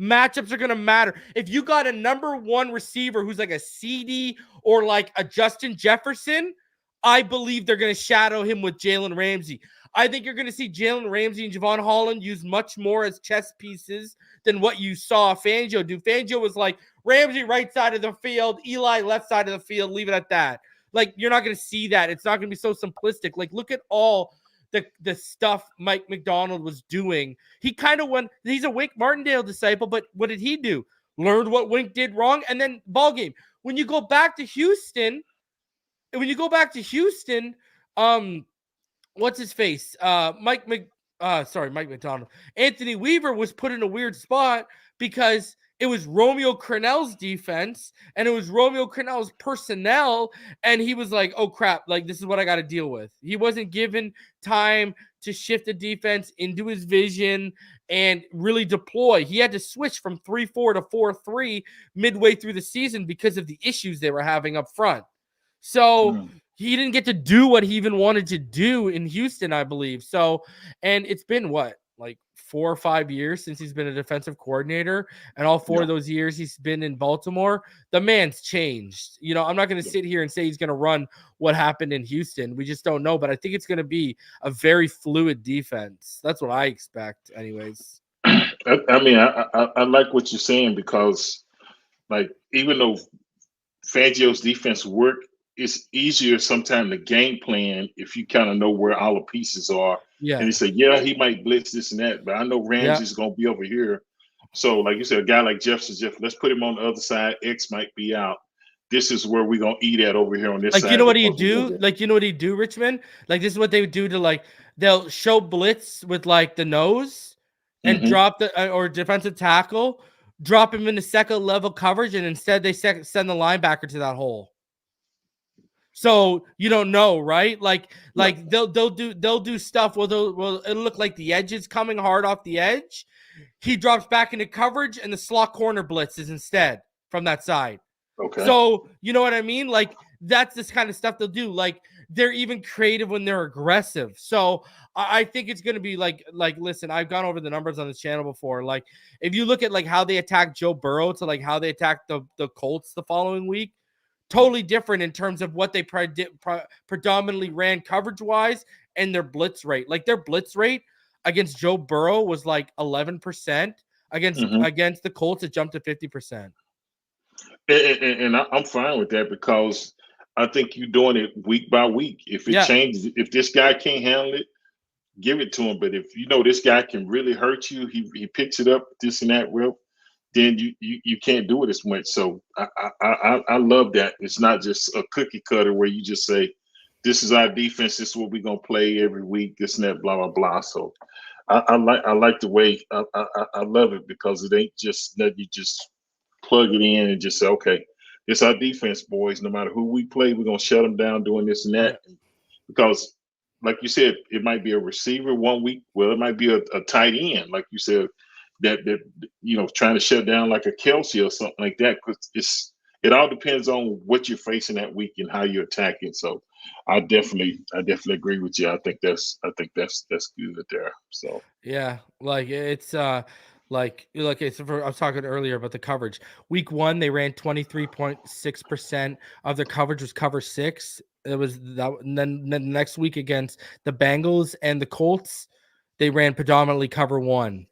Matchups are going to matter. If you got a number 1 receiver who's like a CD or like a Justin Jefferson, I believe they're going to shadow him with Jalen Ramsey. I think you're going to see Jalen Ramsey and Javon Holland used much more as chess pieces than what you saw Fangio do. Fangio was like, Ramsey right side of the field, Eli left side of the field, leave it at that. Like, you're not going to see that. It's not going to be so simplistic. Like, look at all the stuff Mike McDonald was doing. He kind of went, he's a Wink Martindale disciple, but what did he do? Learned what Wink did wrong, and then ball game. When you go back to Houston, what's his face? Mike McDonald. Anthony Weaver was put in a weird spot because it was Romeo Crennel's defense and it was Romeo Crennel's personnel. And he was like, oh crap, like this is what I got to deal with. He wasn't given time to shift the defense into his vision and really deploy. He had to switch from 3-4 to 4-3 midway through the season because of the issues they were having up front. So he didn't get to do what he even wanted to do in Houston, I believe. So, and it's been like 4 or 5 years since he's been a defensive coordinator, and all 4 of those years he's been in Baltimore. The man's changed. You know, I'm not going to sit here and say he's going to run what happened in Houston. We just don't know, but I think it's going to be a very fluid defense. That's what I expect anyways. I mean, I like what you're saying, because like, even though Fangio's defense worked, it's easier sometimes to game plan if you kind of know where all the pieces are. Yeah. And you say, he might blitz this and that, but I know Ramsey's going to be over here. So, like you said, a guy like Jefferson, let's put him on the other side. X might be out. This is where we're going to eat at over here on this side. Like, you know what he'd do? Like, you know what he'd do, Richmond? Like, this is what they would do to, like, they'll show blitz with, like, the nose. and drop the or defensive tackle, drop him into second level coverage, and instead they send the linebacker to that hole. So you don't know, right? Like they'll do stuff where it'll look like the edge is coming hard off the edge. He drops back into coverage, and the slot corner blitzes instead from that side. Okay. So you know what I mean? Like that's this kind of stuff they'll do. Like they're even creative when they're aggressive. So I think it's going to be like listen, I've gone over the numbers on this channel before. Like if you look at like how they attacked Joe Burrow to like how they attacked the Colts the following week, totally different in terms of what they predominantly ran coverage wise and their blitz rate. Like their blitz rate against Joe Burrow was like 11%. Against the Colts, it jumped to 50%. And I'm fine with that because I think you're doing it week by week. If it changes, if this guy can't handle it, give it to him. But if you know this guy can really hurt you, he picks it up, this and that, then you can't do it as much. So I love that. It's not just a cookie cutter where you just say, this is our defense, this is what we're gonna play every week, this and that, blah blah blah. So I like the way I love it because it ain't just that you just plug it in and just say, okay, it's our defense, boys. No matter who we play, we're gonna shut them down doing this and that. Because, like you said, it might be a receiver one week. Well, it might be a tight end, like you said, that you know, trying to shut down like a Kelsey or something like that. Because it all depends on what you're facing that week and how you're attacking. So I definitely agree with you. I think that's good there. So yeah, like it's I was talking earlier about the coverage. Week 1, they ran 23.6% of their coverage was cover 6. It was that, and then the next week against the Bengals and the Colts, they ran predominantly cover 1.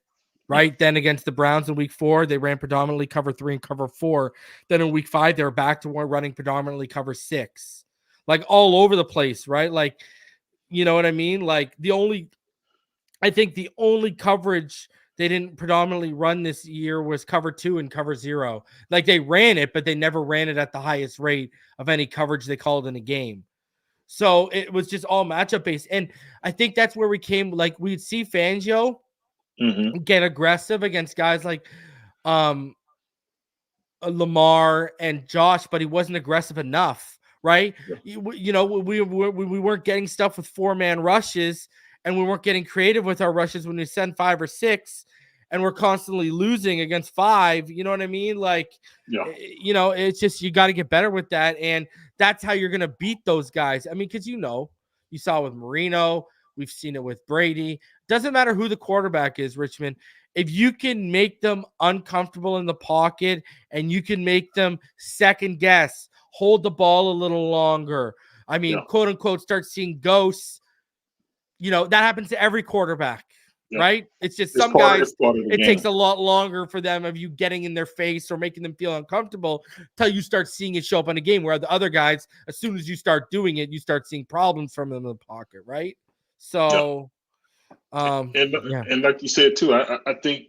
Right. Then against the Browns in week 4, they ran predominantly cover 3 and cover 4. Then in week 5, they were back to running predominantly cover 6, like all over the place. Right. Like, you know what I mean? Like I think the only coverage they didn't predominantly run this year was cover 2 and cover 0. Like they ran it, but they never ran it at the highest rate of any coverage they called in a game. So it was just all matchup based. And I think that's where we came. Like we'd see Fangio get aggressive against guys like Lamar and Josh, but he wasn't aggressive enough, right? You know, we weren't getting stuff with 4-man rushes, and we weren't getting creative with our rushes when we send 5 or 6, and we're constantly losing against 5. You know what I mean? Like, you know, it's just you got to get better with that, and that's how you're going to beat those guys. I mean, because you saw with Marino, we've seen it with Brady. Doesn't matter who the quarterback is, Richmond. If you can make them uncomfortable in the pocket and you can make them second guess, hold the ball a little longer. I mean, quote unquote, start seeing ghosts. You know, that happens to every quarterback, right? It's just some guys, it takes a lot longer for them of you getting in their face or making them feel uncomfortable till you start seeing it show up in a game, where the other guys, as soon as you start doing it, you start seeing problems from them in the pocket, right? So, and like you said too, I think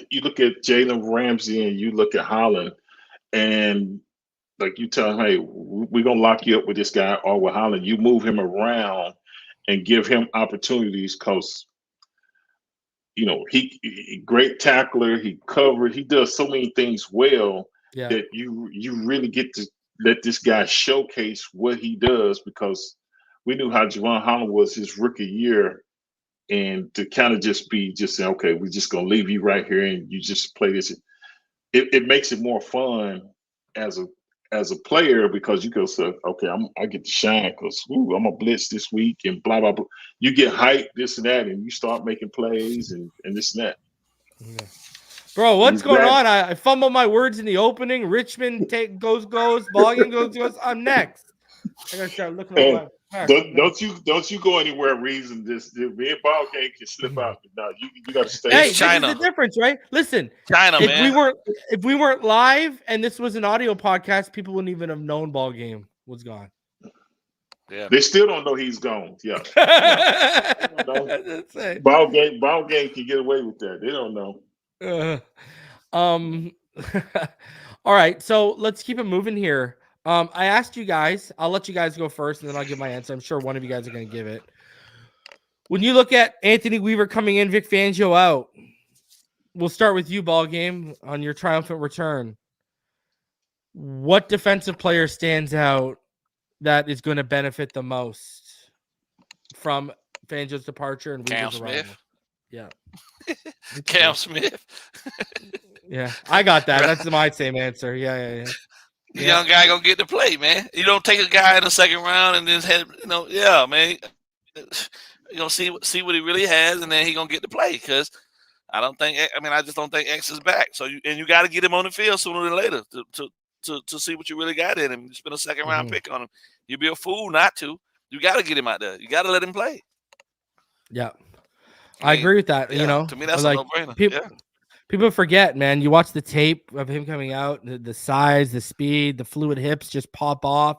you look at Jalen Ramsey and you look at Holland, and like you tell him, hey, we're gonna lock you up with this guy or with Holland. You move him around and give him opportunities because, you know, he great tackler, he covered, he does so many things well that you really get to let this guy showcase what he does, because we knew how Javon Holland was his rookie year, and to kind of just say, okay, we're just gonna leave you right here and you just play this. It makes it more fun as a player, because you go say, okay, I get to shine because I'm gonna blitz this week and blah blah blah. You get hyped, this and that, and you start making plays and this and that. Yeah. Bro, what's going on? I fumbled my words in the opening. Richmond goes, BallGame goes. I'm next. I gotta start looking at my. Don't you go anywhere. Reason this me and BallGame can slip out. No, you got to stay. Hey, China. This is the difference, right? Listen, China, if we weren't live and this was an audio podcast, people wouldn't even have known BallGame was gone. Yeah, they still don't know he's gone. Yeah. BallGame can get away with that. They don't know. All right, so let's keep it moving here. I asked you guys, I'll let you guys go first and then I'll give my answer. I'm sure one of you guys are going to give it. When you look at Anthony Weaver coming in, Vic Fangio out, we'll start with you, BallGame, on your triumphant return. What defensive player stands out that is going to benefit the most from Fangio's departure and Cam Weaver's arrival? Smith. Yeah. Cam Smith. Yeah, I got that. That's my same answer. Yeah. The young guy gonna get to play, man. You don't take a guy in the second round and then man. You know, see what he really has, and then he gonna get to play. Because I just don't think X is back. So you got to get him on the field sooner than later to see what you really got in him. You spend a second round pick on him. You'd be a fool not to. You got to get him out there. You got to let him play. Yeah, I agree with that. Yeah, you know, to me that's like, a no-brainer. People forget, man. You watch the tape of him coming out, the size, the speed, the fluid hips just pop off.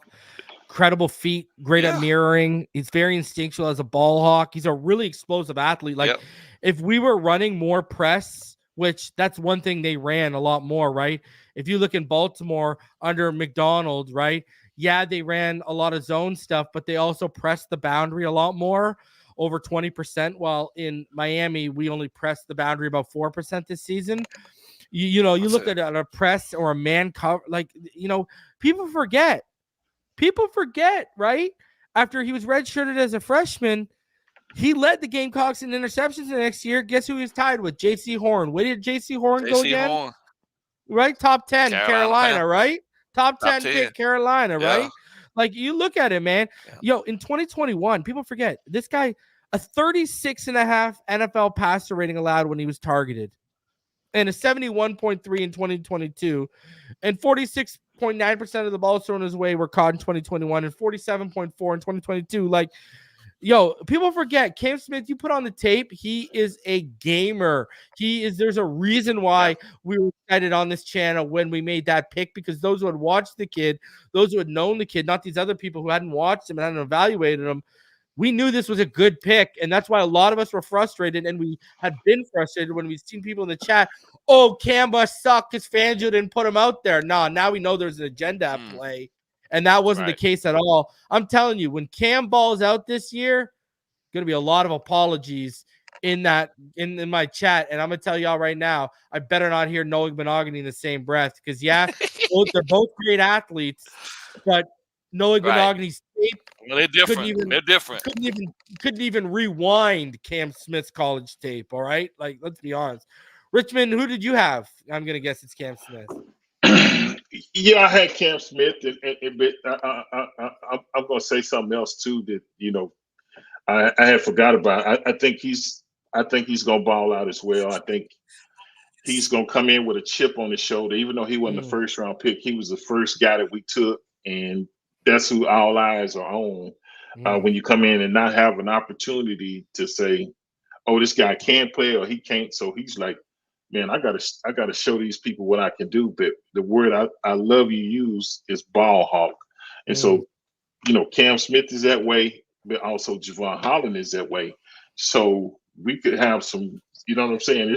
Incredible feet, great at mirroring. He's very instinctual as a ball hawk. He's a really explosive athlete. Like, if we were running more press, which that's one thing they ran a lot more, right? If you look in Baltimore under McDaniel, right? Yeah, they ran a lot of zone stuff, but they also pressed the boundary a lot more, over 20%, while in Miami, we only pressed the boundary about 4% this season. You look at a press or a man cover, like, people forget, right? After he was redshirted as a freshman, he led the Gamecocks in interceptions the next year. Guess who he was tied with? J.C. Horn. Where did J.C. Horn go again? Horn. Right? Top 10, Carolina, right? Top 10 pick, Carolina, right? Like, you look at it, man. Yo, in 2021, people forget, this guy, a 36.5 NFL passer rating allowed when he was targeted, and a 71.3 in 2022, and 46.9% of the balls thrown his way were caught in 2021, and 47.4 in 2022. Like, yo, people forget Cam Smith. You put on the tape, he is a gamer. There's a reason why we were excited on this channel when we made that pick, because those who had watched the kid, those who had known the kid, not these other people who hadn't watched him and hadn't evaluated him, we knew this was a good pick. And that's why a lot of us were frustrated, and we had been frustrated when we've seen people in the chat, oh, Cam must suck because Fangio didn't put him out there. Nah, now we know there's an agenda at play. And that wasn't the case at all. I'm telling you, when Cam balls out this year, going to be a lot of apologies in my chat. And I'm going to tell y'all right now, I better not hear Noah Benogany in the same breath, because, they're both great athletes, but Noah Benogany's tape, they're different. Couldn't even rewind Cam Smith's college tape, all right? Like, let's be honest. Richmond, who did you have? I'm going to guess it's Cam Smith. Yeah, I had Cam Smith, but I'm going to say something else too that I had forgot about. I think he's going to ball out as well. I think he's going to come in with a chip on his shoulder, even though he wasn't the first round pick. He was the first guy that we took, and that's who all eyes are on. When you come in and not have an opportunity to say, "Oh, this guy can play," or "He can't," so he's like, man, I gotta show these people what I can do. But the word I love you use is ball hawk. And so, Cam Smith is that way, but also Javon Holland is that way. So we could have some, you know what I'm saying?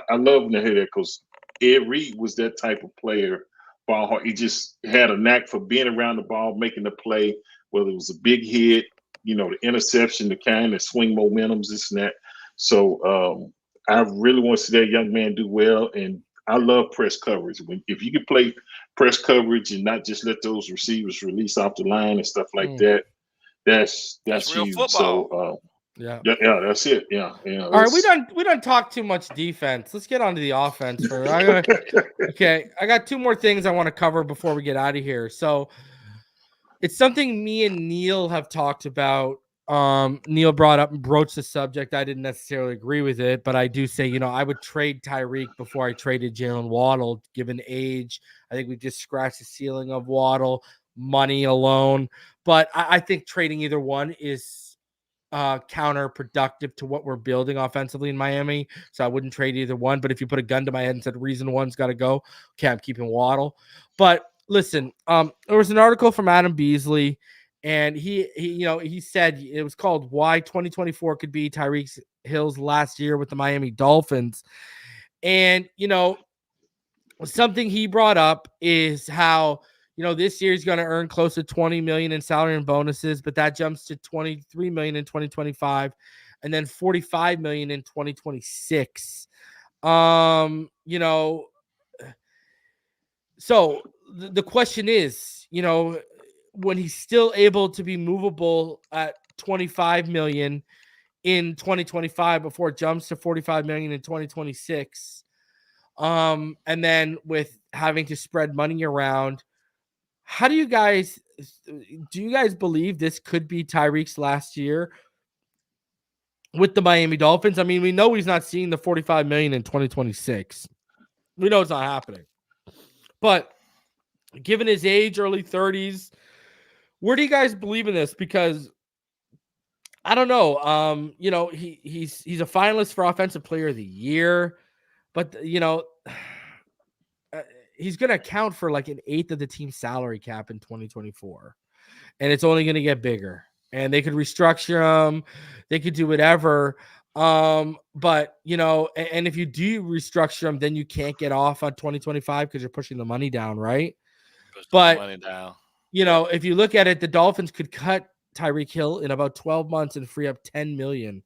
I love to hear that, because Ed Reed was that type of player, ball hawk. He just had a knack for being around the ball, making the play, whether it was a big hit, the interception, the kind of swing momentums, this and that. So I really want to see that young man do well, and I love press coverage. If you can play press coverage and not just let those receivers release off the line and stuff like that, that's real huge. Football. So yeah, that's it. Yeah. All right, we don't talk too much defense. Let's get on to the offense first. I got two more things I want to cover before we get out of here. So it's something me and Neil have talked about. Neil brought up and broached the subject. I didn't necessarily agree with it, but I do say, I would trade Tyreek before I traded Jalen Waddle, given age. I think we just scratched the ceiling of Waddle, money alone. But I think trading either one is counterproductive to what we're building offensively in Miami. So I wouldn't trade either one. But if you put a gun to my head and said reason one's got to go, okay, I'm keeping Waddle. But listen, there was an article from Adam Beasley, and he said it was called "Why 2024 Could Be Tyreek Hill's Last Year with the Miami Dolphins." And, something he brought up is how, this year he's going to earn close to $20 million in salary and bonuses, but that jumps to $23 million in 2025 and then $45 million in 2026. You know, so the question is, you know, when he's still able to be movable at 25 million in 2025 before it jumps to 45 million in 2026. And then with having to spread money around, how do you guys believe this could be Tyreek's last year with the Miami Dolphins? I mean, we know he's not seeing the 45 million in 2026. We know it's not happening. But given his age, early 30s, where do you guys believe in this? Because I don't know. You know, he's a finalist for Offensive Player of the Year, but you know, he's going to account for like an eighth of the team's salary cap in 2024, and it's only going to get bigger. And they could restructure him, they could do whatever. But you know, and if you do restructure him, then you can't get off on 2025 because you're pushing the money down, right? But money down. You know, if you look at it, the Dolphins could cut Tyreek Hill in about 12 months and free up 10 million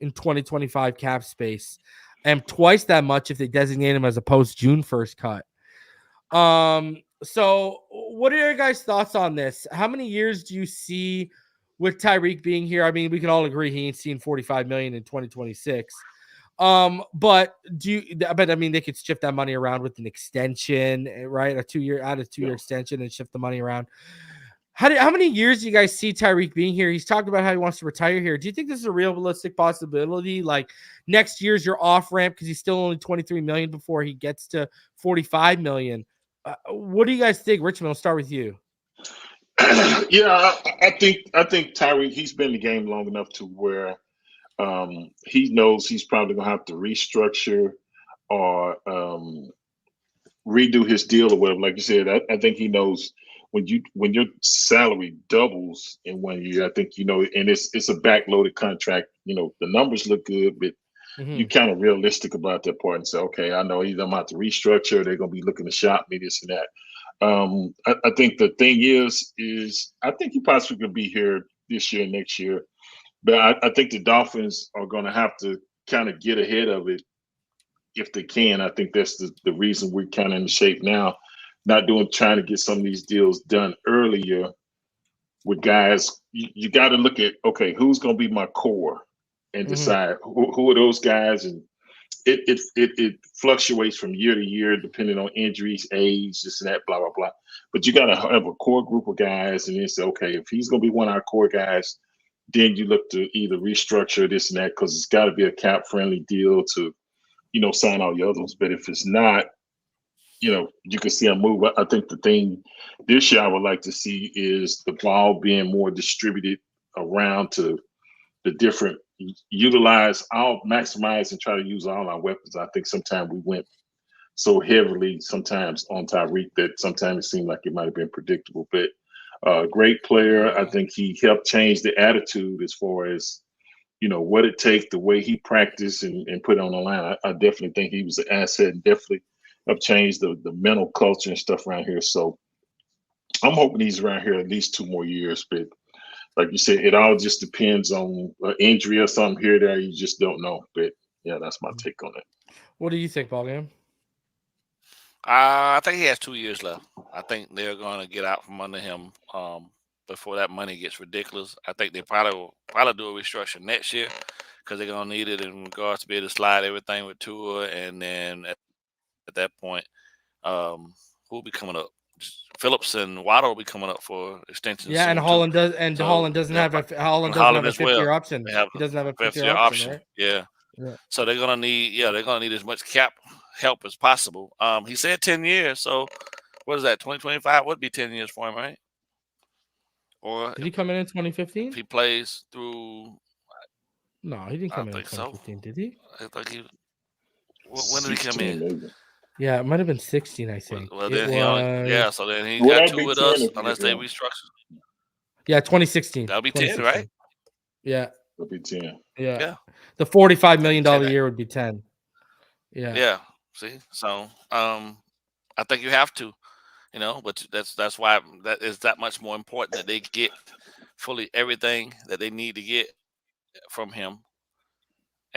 in 2025 cap space, and twice that much if they designate him as a post June 1st cut. So what are your guys' thoughts on this? How many years do you see with Tyreek being here? I mean, we can all agree he ain't seen 45 million in 2026. But I mean, they could shift that money around with an extension, right? A 2-year extension and shift the money around. How many years do you guys see Tyreek being here? He's talked about how he wants to retire here. Do you think this is a realistic possibility? Like next year's your off ramp because he's still only 23 million before he gets to 45 million. What do you guys think? Richmond, I'll start with you. Yeah, I think Tyreek, he's been in the game long enough to where he knows he's probably gonna have to restructure or redo his deal or whatever. Like you said, I think he knows when your salary doubles in 1 year. I think, you know, and it's a backloaded contract. You know, the numbers look good, but you're kind of realistic about that part and say, okay, I know either I'm about to restructure, they're gonna be looking to shop me, this and that. I think the thing is I think he possibly could be here this year, next year. But I think the Dolphins are going to have to kind of get ahead of it if they can. I think that's the reason we're kind of in the shape now, trying to get some of these deals done earlier with guys. You got to look at, okay, who's going to be my core and decide who are those guys. And it fluctuates from year to year depending on injuries, age, this and that, blah, blah, blah. But you got to have a core group of guys and then say, okay, if he's going to be one of our core guys, then you look to either restructure this and that, because it's got to be a cap friendly deal to, you know, sign all the others. But if it's not, you know, you can see a move. I think the thing this year I would like to see is the ball being more distributed around to the different, maximize and try to use all our weapons. I think sometimes we went so heavily sometimes on Tyreek that sometimes it seemed like it might have been predictable, but great player. I think he helped change the attitude as far as, you know, what it takes, the way he practiced and put it on the line. I definitely think he was an asset and definitely have changed the mental culture and stuff around here. So I'm hoping he's around here at least 2 more years. But like you said, it all just depends on an injury or something here or there. You just don't know. But yeah, that's my take on it. What do you think, BallGame? I think he has 2 years left. I think they're going to get out from under him before that money gets ridiculous. I think they probably will do a restructure next year because they're going to need it in regards to be able to slide everything with Tua. And then at that point, who will be coming up? Phillips and Waddle will be coming up for extensions. Yeah, and Holland does, and so, Holland doesn't have a 5th-year option. He doesn't have a 5th-year option, right? Yeah. So they're gonna need as much cap help as possible. He said 10 years, so what is that? 2025 would be 10 years for him, right? Or did he come in 2015? If he plays through, no, he didn't come in 2015. So. Did he? I think he. When did he come in? Yeah, it might have been 16, I think. Well, then so then he got 2 with us unless they restructure. Yeah, 2016. That'll be 10, right? Yeah. That'll be 10. Yeah. The $45 million a year would be 10. Yeah. Yeah. See? So I think you have to, you know, but that's why that is that much more important that they get fully everything that they need to get from him.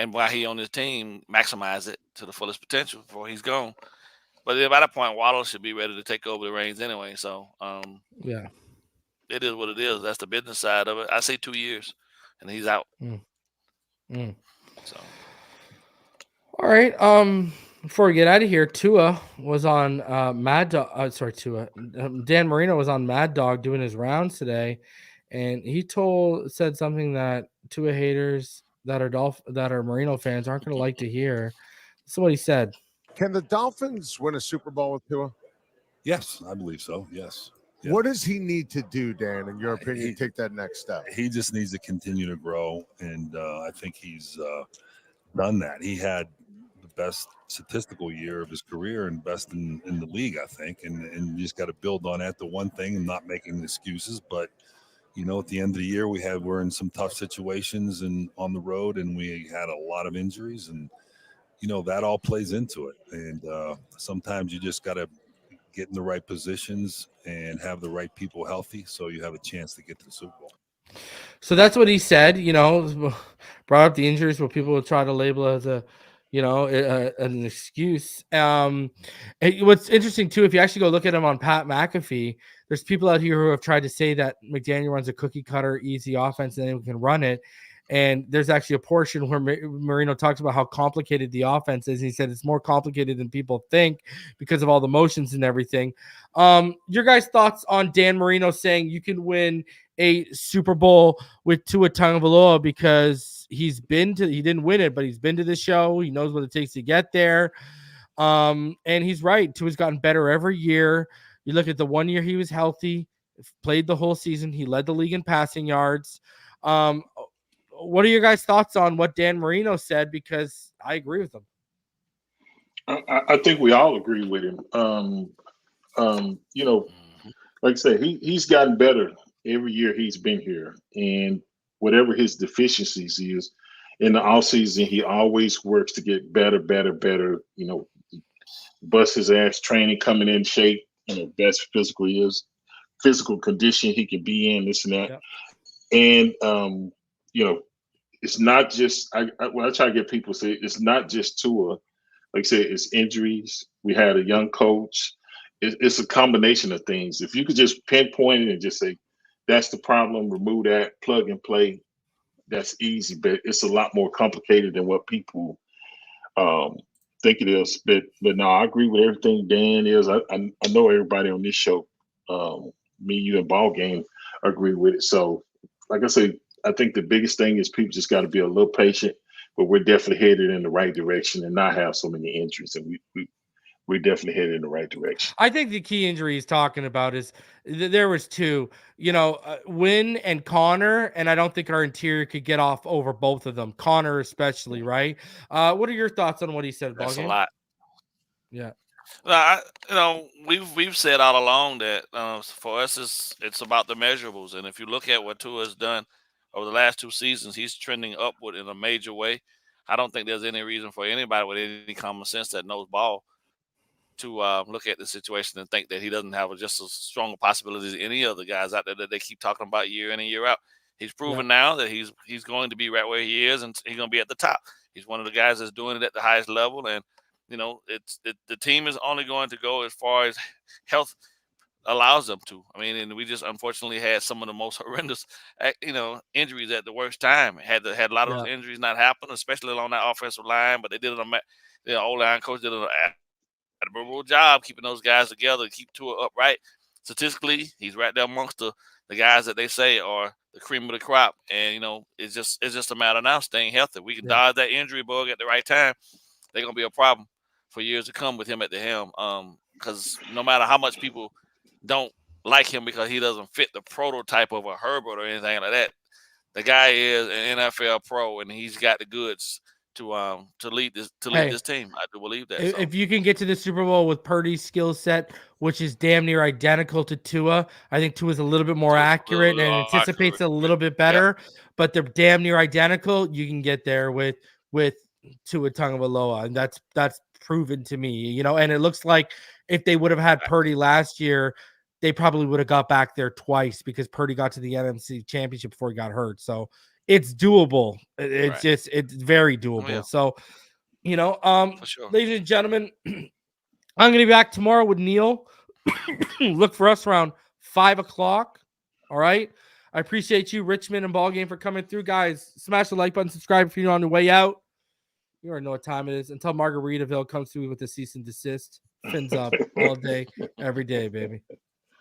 and while he on his team, maximize it to the fullest potential before he's gone. But by that point, Waddle should be ready to take over the reins anyway. So Yeah. it is what it is. That's the business side of it. I say 2 years, and he's out. So all right. Before we get out of here, Tua was on Mad Dog. Dan Marino was on Mad Dog doing his rounds today, and he said something that Tua haters that are Marino fans aren't going to like to hear. That's what he said. Can the Dolphins win a Super Bowl with Tua? Yes, I believe so. Yes. Yeah. What does he need to do, Dan, in your opinion, to take that next step? He just needs to continue to grow, and I think he's done that. He had the best statistical year of his career and best in the league, I think, and you just got to build on that. The one thing and not making excuses, but at the end of the year, we're in some tough situations and on the road, and we had a lot of injuries, and that all plays into it. And sometimes you just got to get in the right positions and have the right people healthy so you have a chance to get to the Super Bowl. So that's what he said, brought up the injuries, what people will try to label as an excuse. What's interesting too, if you actually go look at him on Pat McAfee, there's people out here who have tried to say that McDaniel runs a cookie cutter, easy offense, and then we can run it. And there's actually a portion where Marino talks about how complicated the offense is. He said it's more complicated than people think because of all the motions and everything. Your guys' thoughts on Dan Marino saying you can win a Super Bowl with Tua Tagovailoa because he didn't win it, but he's been to the show. He knows what it takes to get there. And he's right. Tua's gotten better every year. You look at the 1 year he was healthy, played the whole season. He led the league in passing yards. What are your guys' thoughts on what Dan Marino said? Because I agree with him. I think we all agree with him. Like I said, he's gotten better every year he's been here. And whatever his deficiencies is, in the offseason, he always works to get better. Bust his ass training, coming in shape, best physical condition he can be in, this and that. Yep. And, it's not just I try to get people to say it's not just Tua. Like I said, it's injuries. We had a young coach. It's a combination of things. If you could just pinpoint it and just say that's the problem, remove that, plug and play, that's easy. But it's a lot more complicated than what people think it is. But no, I agree with everything Dan is. I know everybody on this show, me, you, and BallGame agree with it. So, like I say, I think the biggest thing is people just got to be a little patient, but we're definitely headed in the right direction and not have so many injuries. And we're definitely headed in the right direction. I think the key injury he's talking about is there was two, Wynn and Connor, and I don't think our interior could get off over both of them. Connor especially, right? What are your thoughts on what he said? That's BallGame? a lot. Yeah. We've said all along that for us it's about the measurables, and if you look at what Tua has done over the last 2 seasons, he's trending upward in a major way. I don't think there's any reason for anybody with any common sense that knows ball to look at the situation and think that he doesn't have just as strong a possibility as any other guys out there that they keep talking about year in and year out. He's proven now that he's going to be right where he is, and he's going to be at the top. He's one of the guys that's doing it at the highest level, and the team is only going to go as far as health allows them to. I mean, and we just unfortunately had some of the most horrendous, injuries at the worst time. Had a lot of those injuries not happen, especially along that offensive line. But they did the O-line coach did an admirable job keeping those guys together, keep Tua upright. Statistically, he's right there amongst the guys that they say are the cream of the crop. And it's just a matter now staying healthy. We can dodge that injury bug at the right time. They're gonna be a problem for years to come with him at the helm. Because no matter how much people don't like him because he doesn't fit the prototype of a Herbert or anything like that, the guy is an NFL pro and he's got the goods to lead this team. I do believe that. If you can get to the Super Bowl with Purdy's skill set, which is damn near identical to Tua, I think Tua's a little bit more accurate and anticipates a little bit better, but they're damn near identical. You can get there with Tua Tagovailoa, and that's proven to me, and it looks like if they would have had Purdy last year, they probably would have got back there twice because Purdy got to the NFC Championship before he got hurt. So it's doable. It's Right. just it's very doable. yeah. So, For sure. ladies and gentlemen, I'm gonna be back tomorrow with Neil. Look for us around 5:00. All right. I appreciate you, Richmond and BallGame, for coming through, guys. Smash the like button, subscribe if you're on your way out. You already know what time it is. Until Margaritaville comes through with a cease and desist. Fins up all day, every day, baby.